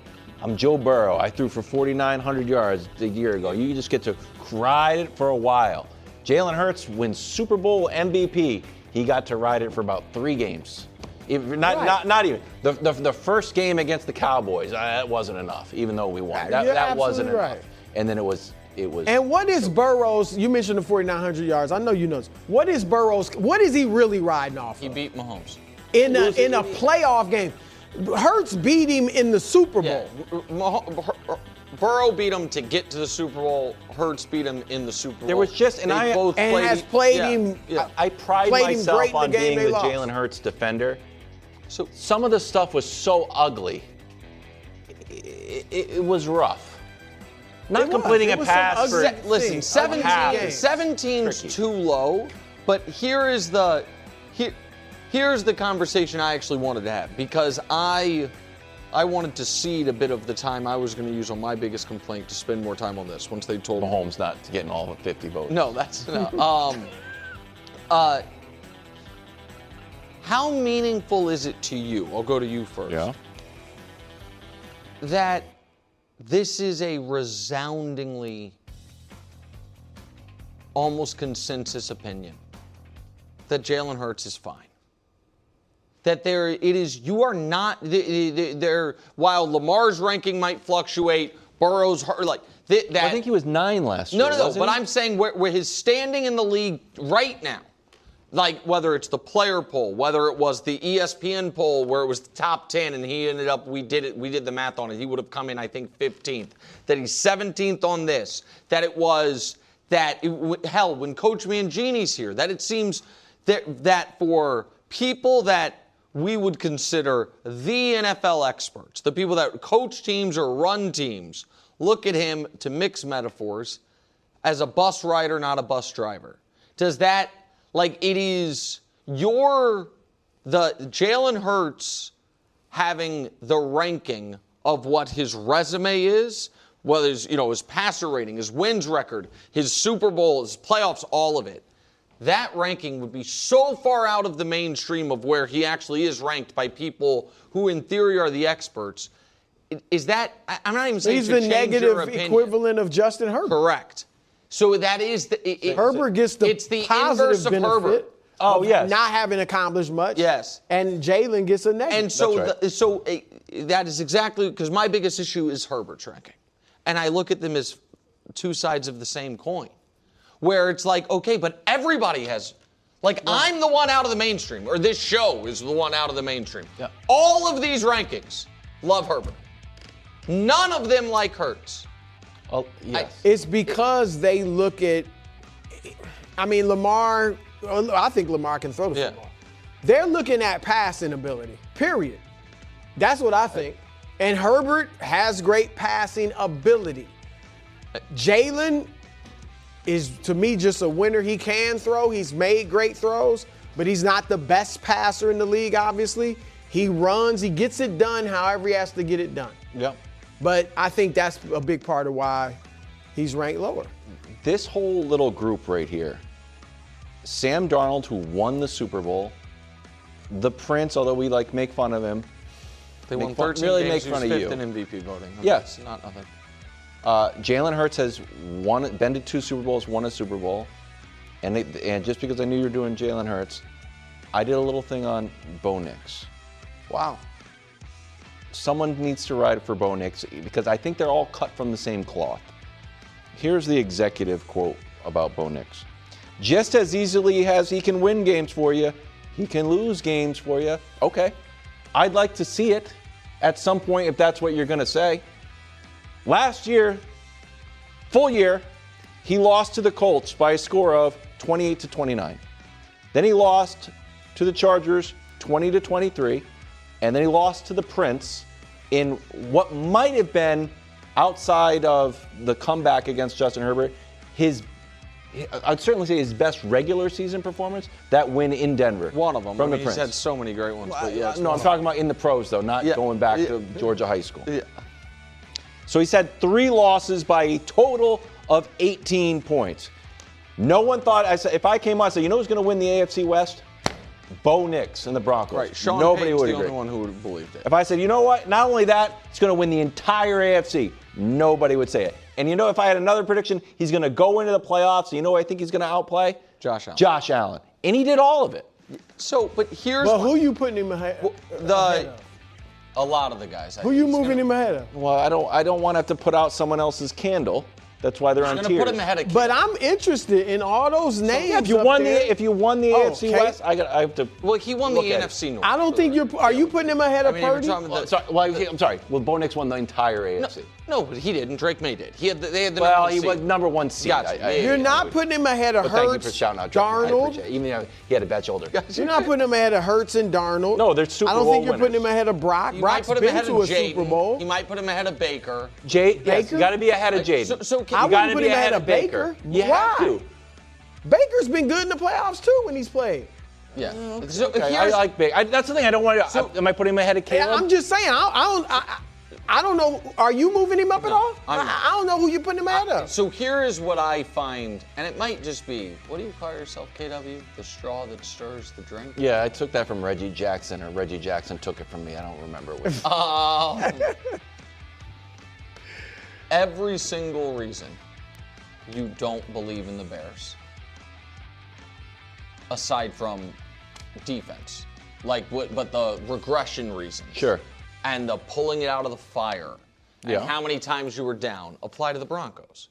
I'm Joe Burrow. I threw for 4,900 yards a year ago. You just get to ride it for a while. Jalen Hurts wins Super Bowl MVP. He got to ride it for about 3 games. Not even. The first game against the Cowboys, that wasn't enough, even though we won. That wasn't enough. And then it was. And what is Burrow's, you mentioned the 4,900 yards. I know you know this. What is he really riding off of? He beat Mahomes. In a playoff game. Hurts beat him in the Super Bowl. Yeah. Burrow beat him to get to the Super Bowl. Hurts beat him in the Super Bowl. There was just, has played him. I pride myself on being the Jalen Hurts defender. So some of the stuff was so ugly. It was rough. Not completing a pass for. Listen, 17's too low. But here's the conversation I actually wanted to have, because I wanted to cede a bit of the time I was going to use on my biggest complaint to spend more time on this once they told me. Mahomes not getting all 50 votes. No, that's no. How meaningful is it to you? I'll go to you first. Yeah. That this is a resoundingly almost consensus opinion that Jalen Hurts is fine. That you are not there. While Lamar's ranking might fluctuate, Burrow's like that. I think he was 9 last year. No. But I'm saying where his standing in the league right now, like whether it's the player poll, whether it was the ESPN poll where it was the top 10 and he ended up, we did the math on it. He would have come in, I think, 15th. That he's 17th on this. That it was hell, when Coach Mangini's here, that it seems that for people that we would consider the NFL experts, the people that coach teams or run teams, look at him, to mix metaphors, as a bus rider, not a bus driver. Does that, it is the Jalen Hurts having the ranking of what his resume is, whether it's, his passer rating, his wins record, his Super Bowl, his playoffs, all of it. That ranking would be so far out of the mainstream of where he actually is ranked by people who, in theory, are the experts. Is that, I'm not even saying he's the negative equivalent of Justin Herbert. Correct. So that is Herbert gets the positive benefit Herbert. of not having accomplished much. Yes. And Jalen gets a negative. And so that is exactly, because my biggest issue is Herbert's ranking. And I look at them as two sides of the same coin. Where it's like, okay, but everybody has, I'm the one out of the mainstream, or this show is the one out of the mainstream. Yeah. All of these rankings love Herbert. None of them like Hurts. Oh, yes. It's because they look at, Lamar, I think Lamar can throw the football. They're looking at passing ability, period. That's what I think. And Herbert has great passing ability. Jalen is, to me, just a winner. He can throw. He's made great throws, but he's not the best passer in the league, obviously. He runs. He gets it done however he has to get it done. Yeah. But I think that's a big part of why he's ranked lower. This whole little group right here, Sam Darnold, who won the Super Bowl, the Prince, although we make fun of him, they won 13 really games, make fun of you. Fifth in MVP voting. Okay, yes. It's not nothing. Jalen Hurts has been to 2 Super Bowls, won a Super Bowl, and just because I knew you were doing Jalen Hurts, I did a little thing on Bo Nix. Wow. Someone needs to ride for Bo Nix because I think they're all cut from the same cloth. Here's the executive quote about Bo Nix. Just as easily as he can win games for you, he can lose games for you. Okay. I'd like to see it at some point if that's what you're going to say. Last year, full year, he lost to the Colts by a score of 28-29. Then he lost to the Chargers 20-23. And then he lost to the Prince in what might have been, outside of the comeback against Justin Herbert, I'd certainly say his best regular season performance, that win in Denver. One of them. From the he's Prince. had so many great ones. But No, I'm talking about in the pros, though, not going back to Georgia high school. Yeah. So he's had 3 losses by a total of 18 points. No one thought, if I came on and said, you know who's going to win the AFC West? Bo Nix and the Broncos. Right, Sean Nobody Payton's would the agree. only one who would have believed it. If I said, you know what, not only that, he's going to win the entire AFC, nobody would say it. And if I had another prediction, he's going to go into the playoffs. And you know who I think he's going to outplay? Josh Allen. Josh Allen. And he did all of it. So, but here's who you putting him ahead of? A lot of the guys. Who you moving him ahead of? Well, I don't want to have to put out someone else's candle. That's why they're on tiers. I'm going to put him ahead of But I'm interested in all those names. If you won the AFC West, I have to. Well, he won the NFC North. I don't think are you putting him ahead of Purdy? I'm sorry. Well, Bo Nix won the entire AFC. No, but he didn't. Drake May did. They had the well, number he seed. was number 1 seed. Gotcha. You're not putting him ahead of Hurts, thank you for shouting out Drake. Darnold. I appreciate it. Even though he had a bad shoulder. You're not putting him ahead of Hurts and Darnold. No, they're Super Bowl I don't think you're winners. putting him ahead of Brock. You Brock's might put him been ahead to of a Super Bowl. He might put him ahead of Baker. Yes, you got to be ahead of Jaden. So I wouldn't put him ahead of Baker. You have to. Baker's been good in the playoffs too when he's played. Yeah. So okay, I like big. That's the thing. I don't want to. Am I putting him ahead of Caleb? I'm just saying. I don't know. Are you moving him up at all? I don't know who you're putting him ahead of. So here is what I find, and it might just be, what do you call yourself, KW? The straw that stirs the drink? Yeah, I took that from Reggie Jackson, or Reggie Jackson took it from me. I don't remember which. Every single reason you don't believe in the Bears, aside from defense, but the regression reasons. Sure. And the pulling it out of the fire, and Yeah. how many times you were down, apply to the Broncos.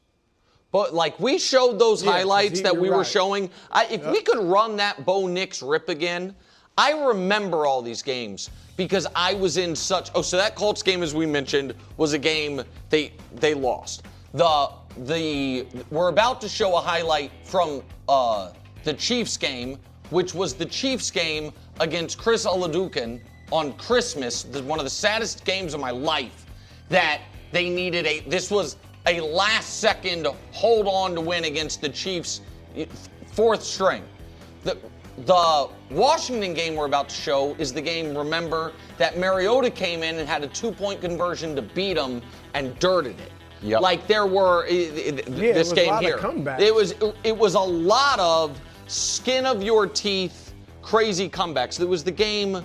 But we showed those highlights that we were showing. If we could run that Bo Nix rip again, I remember all these games because I was in such. Oh, so that Colts game, as we mentioned, was a game they lost. We're about to show a highlight from the Chiefs game, which was the Chiefs game against Chris Oladukin on Christmas, one of the saddest games of my life, that they needed this was a last-second hold-on to win against the Chiefs, fourth string. The Washington game we're about to show is the game, remember, that Mariota came in and had a 2-point conversion to beat them and dirted it. Yep. There were this game here. It was a lot of skin of your teeth, crazy comebacks. It was the game.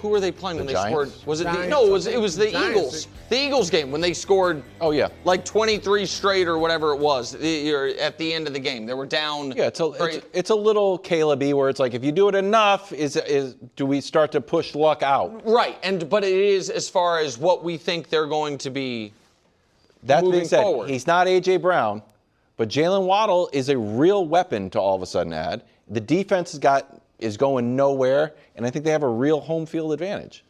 Who were they playing when they scored? Was it Giants, it was the Giants. Eagles. The Eagles game when they scored. Oh yeah. 23 straight or whatever it was. At the end of the game, they were down. Yeah, it's a little Caleb-y where it's like if you do it enough, do we start to push luck out? Right, but it is as far as what we think they're going to be. That moving being said, forward. He's not A.J. Brown, but Jalen Waddle is a real weapon to all of a sudden add. The defense is going nowhere, and I think they have a real home field advantage.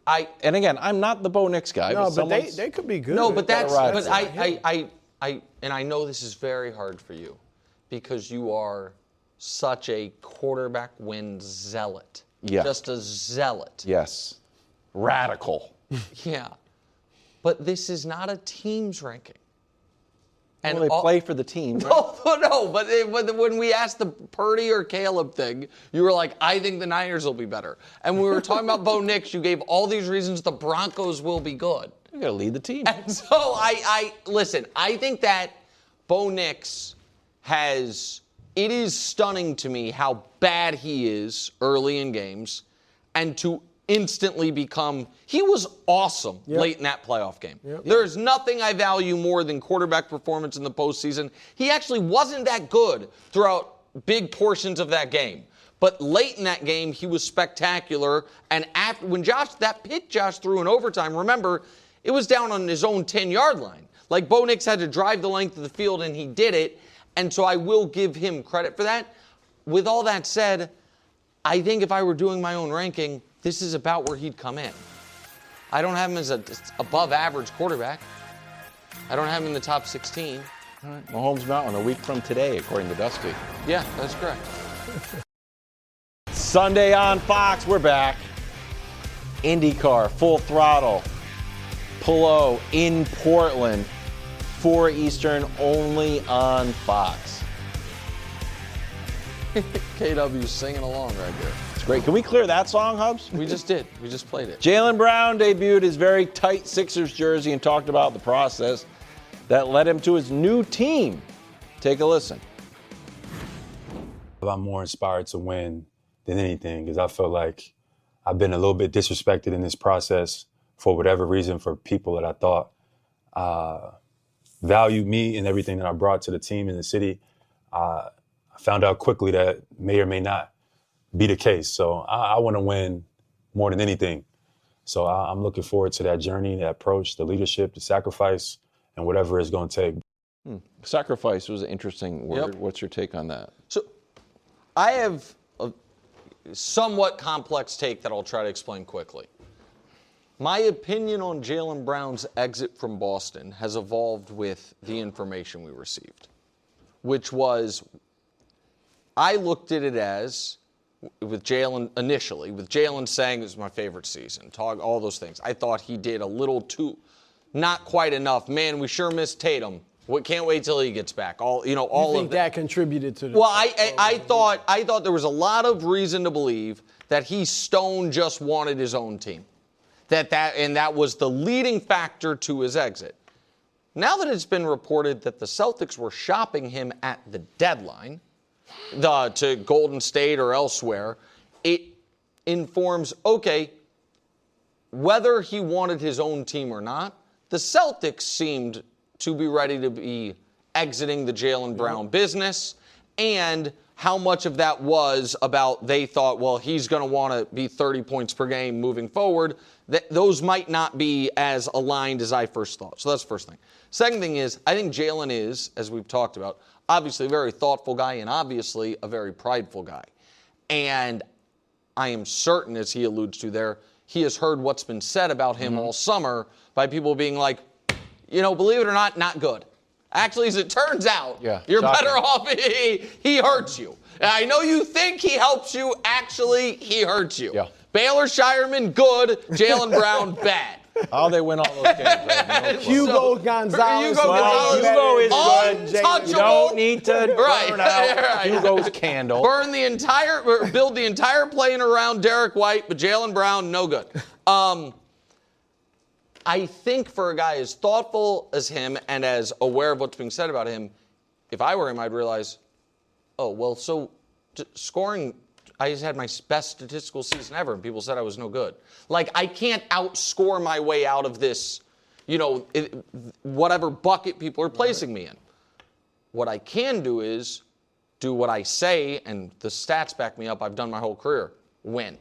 And again, I'm not the Bo Nix guy. No, but they could be good. No, but I know this is very hard for you because you are such a quarterback win zealot. Yeah. Just a zealot. Yes. Radical. Yeah. But this is not a team's ranking. And they play for the team. Right? No, but when we asked the Purdy or Caleb thing, you were like, I think the Niners will be better. And when we were talking about Bo Nix, you gave all these reasons the Broncos will be good. You got to lead the team. And so listen, I think that Bo Nix it is stunning to me how bad he is early in games and to instantly he was awesome late in that playoff game. Yep. There's nothing I value more than quarterback performance in the postseason. He actually wasn't that good throughout big portions of that game. But late in that game, he was spectacular. And when that pick Josh threw in overtime, remember, it was down on his own 10-yard line. Bo Nix had to drive the length of the field, and he did it. And so I will give him credit for that. With all that said, I think if I were doing my own ranking, this is about where he'd come in. I don't have him as an above-average quarterback. I don't have him in the top 16. All right. Mahomes Mountain a week from today, according to Dusty. Yeah, that's correct. Sunday on Fox, we're back. IndyCar, full throttle. Polo in Portland. 4 Eastern, only on Fox. KW's singing along right here. It's great. Can we clear that song, Hubs? We just did. We just played it. Jaylen Brown debuted his very tight Sixers jersey and talked about the process that led him to his new team. Take a listen. I'm more inspired to win than anything because I feel like I've been a little bit disrespected in this process for whatever reason for people that I thought valued me and everything that I brought to the team in the city. I found out quickly that may or may not be the case. So I want to win more than anything. So I'm looking forward to that journey, that approach, the leadership, the sacrifice, and whatever it's going to take. Sacrifice was an interesting word. Yep. What's your take on that? So I have a somewhat complex take that I'll try to explain quickly. My opinion on Jaylen Brown's exit from Boston has evolved with the information we received, which was I looked at it as, with Jaylen initially, with Jaylen saying it was my favorite season, all those things. I thought he did a little too, not quite enough. Man, we sure missed Tatum. Can't wait till he gets back. All You of think that contributed to the Well, I thought there was a lot of reason to believe that Stone just wanted his own team. That was the leading factor to his exit. Now that it's been reported that the Celtics were shopping him at the deadline to Golden State or elsewhere, it informs, okay, whether he wanted his own team or not, the Celtics seemed to be ready to be exiting the Jaylen Brown business, and how much of that was about they thought, well, he's going to want to be 30 points per game moving forward. Those might not be as aligned as I first thought. So that's the first thing. Second thing is, I think Jaylen is, as we've talked about, obviously a very thoughtful guy and obviously a very prideful guy. And I am certain, as he alludes to there, he has heard what's been said about him all summer by people being like, believe it or not good. Actually, as it turns out, you're shocking. better off. He hurts you. I know you think he helps you. Actually, he hurts you. Yeah. Baylor Shireman, good. Jaylen Brown, bad. Oh, they win all those games. Right? No Hugo Gonzalez. Hugo is good. Untouchable. You don't need to burn out Right. Hugo's candle. Build the entire plane around Derek White, but Jaylen Brown, no good. I think for a guy as thoughtful as him and as aware of what's being said about him, if I were him, I'd realize, scoring, I just had my best statistical season ever, and people said I was no good. Like, I can't outscore my way out of this, whatever bucket people are placing me in. What I can do is do what I say, and the stats back me up, I've done my whole career, win,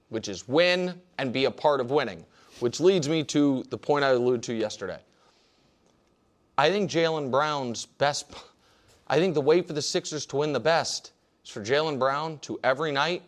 which is win and be a part of winning. Which leads me to the point I alluded to yesterday. I think Jaylen Brown's I think the way for the Sixers to win the best is for Jaylen Brown to every night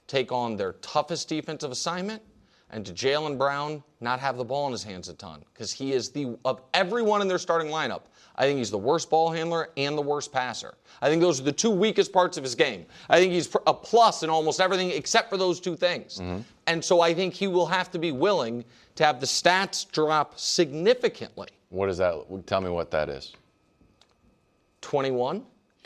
take on their toughest defensive assignment and to Jaylen Brown not have the ball in his hands a ton. Because he is of everyone in their starting lineup, I think he's the worst ball handler and the worst passer. I think those are the two weakest parts of his game. I think he's a plus in almost everything except for those two things. Mm-hmm. And so I think he will have to be willing to have the stats drop significantly. What is that? Tell me what that is. 21.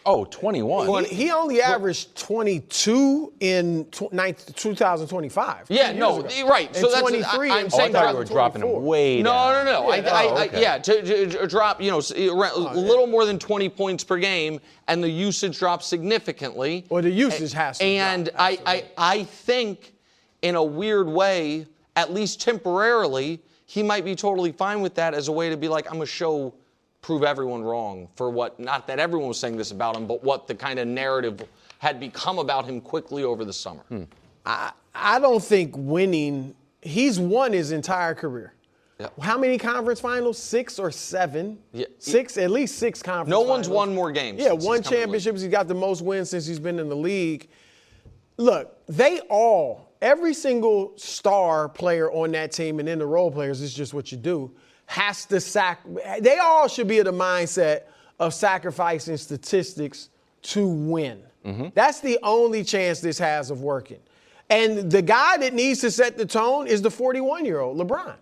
Oh, 21. He only averaged 22 in 2025. Yeah, no, right. And so that's 23 I'm in saying I thought you were dropping him way down. No. Yeah, To drop, a little more than 20 points per game, and the usage drops significantly. Well, the usage has to. And drop, I think, in a weird way, at least temporarily, he might be totally fine with that as a way to be like, I'm going to prove everyone wrong for what, not that everyone was saying this about him, but what the kind of narrative had become about him quickly over the summer. I don't think winning, he's won his entire career. Yep. How many conference finals? 6 or 7? Yeah. At least 6 conference No finals. one's won more games. Yeah, since won he's come in the league. championships. He's got the most wins since he's been in the league. Look, every single star player on that team and then the role players, it's just what you do, has to they all should be in the mindset of sacrificing statistics to win. Mm-hmm. That's the only chance this has of working. And the guy that needs to set the tone is the 41-year-old, LeBron.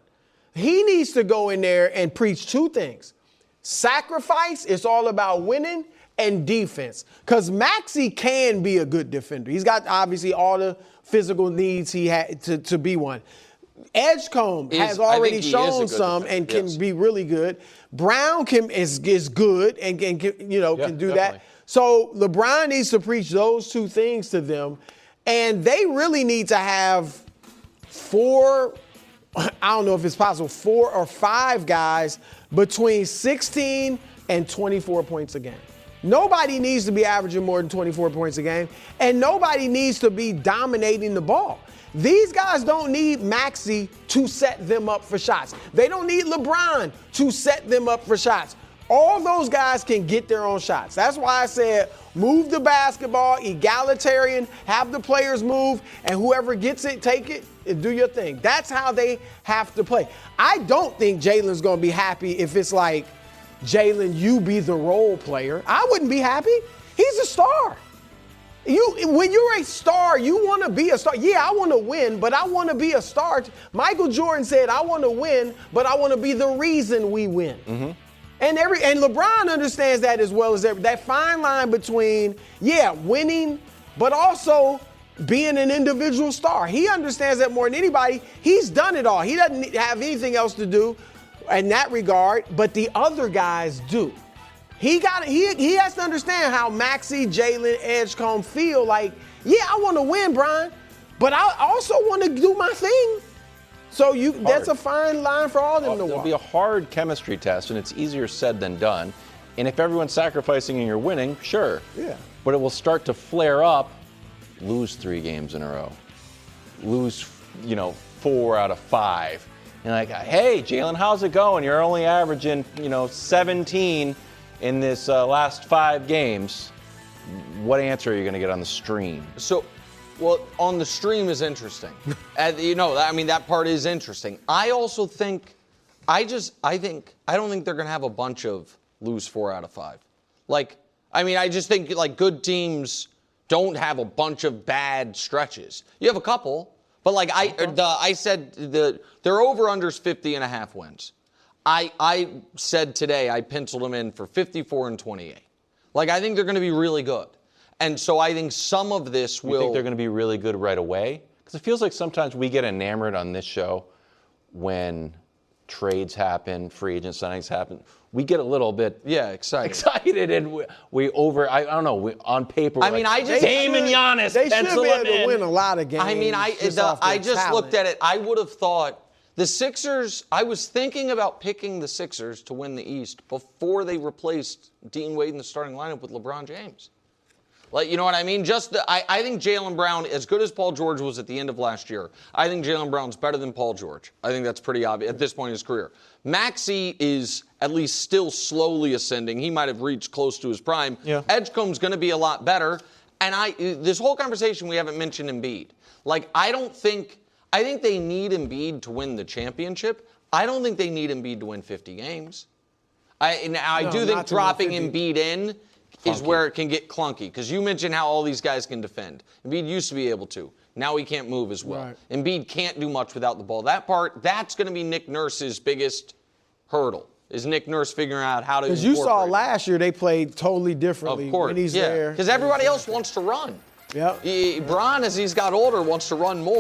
He needs to go in there and preach two things. Sacrifice, it's all about winning, and defense. Because Maxey can be a good defender. He's got, obviously, all the physical needs he had to be one. Edgecombe has already shown some and can be really good. Brown is good and can do definitely. that. So LeBron needs to preach those two things to them. And they really need to have 4, I don't know if it's possible, 4 or 5 guys between 16 and 24 points a game. Nobody needs to be averaging more than 24 points a game, and nobody needs to be dominating the ball. These guys don't need Maxey to set them up for shots. They don't need LeBron to set them up for shots. All those guys can get their own shots. That's why I said move the basketball, egalitarian, have the players move, and whoever gets it, take it, and do your thing. That's how they have to play. I don't think Jalen's going to be happy if it's like, Jaylen, you be the role player. I wouldn't be happy. He's a star. When you're a star, you want to be a star. Yeah, I want to win, but I want to be a star. Michael Jordan said, I want to win, but I want to be the reason we win. Mm-hmm. And LeBron understands that as well as that fine line between, winning, but also being an individual star. He understands that more than anybody. He's done it all. He doesn't have anything else to do in that regard, but the other guys do. He has to understand how Maxey, Jalen, Edgecombe feel like, I want to win, Brian, but I also want to do my thing. So that's a fine line for all of them to walk. It'll be a hard chemistry test, and it's easier said than done. And if everyone's sacrificing and you're winning, sure. Yeah. But it will start to flare up. Lose 3 games in a row. Lose, 4 out of 5. And like, hey, Jalen, how's it going? You're only averaging, 17 in this last 5 games. What answer are you going to get on the stream? Well, on the stream is interesting. That part is interesting. I also think, I don't think they're going to have a bunch of lose 4 out of 5. I just think good teams don't have a bunch of bad stretches. You have a couple, but I said their over-under's 50.5 wins. I said today I penciled them in for 54 and 28. I think they're going to be really good. And so I think some of this will... You think they're going to be really good right away? Because it feels like sometimes we get enamored on this show when trades happen, free agent signings happen. We get a little bit excited and we on paper. Dame and Giannis. They should be able to win a lot of games. I just looked at it. I would have thought the Sixers, I was thinking about picking the Sixers to win the East before they replaced Dean Wade in the starting lineup with LeBron James. You know what I mean? I think Jaylen Brown, as good as Paul George was at the end of last year, I think Jaylen Brown's better than Paul George. I think that's pretty obvious at this point in his career. Maxey is at least still slowly ascending. He might have reached close to his prime. Yeah. Edgecombe's going to be a lot better. And this whole conversation, we haven't mentioned Embiid. I think they need Embiid to win the championship. I don't think they need Embiid to win 50 games. I do think dropping Embiid in is where it can get clunky, because you mentioned how all these guys can defend. Embiid used to be able to. Now he can't move as well. Right. Embiid can't do much without the ball. That's going to be Nick Nurse's biggest hurdle, is Nick Nurse figuring out how to incorporate. Because you saw last year they played totally differently when he's there. Because everybody else wants to run. Yep. Bron, as he's got older, wants to run more.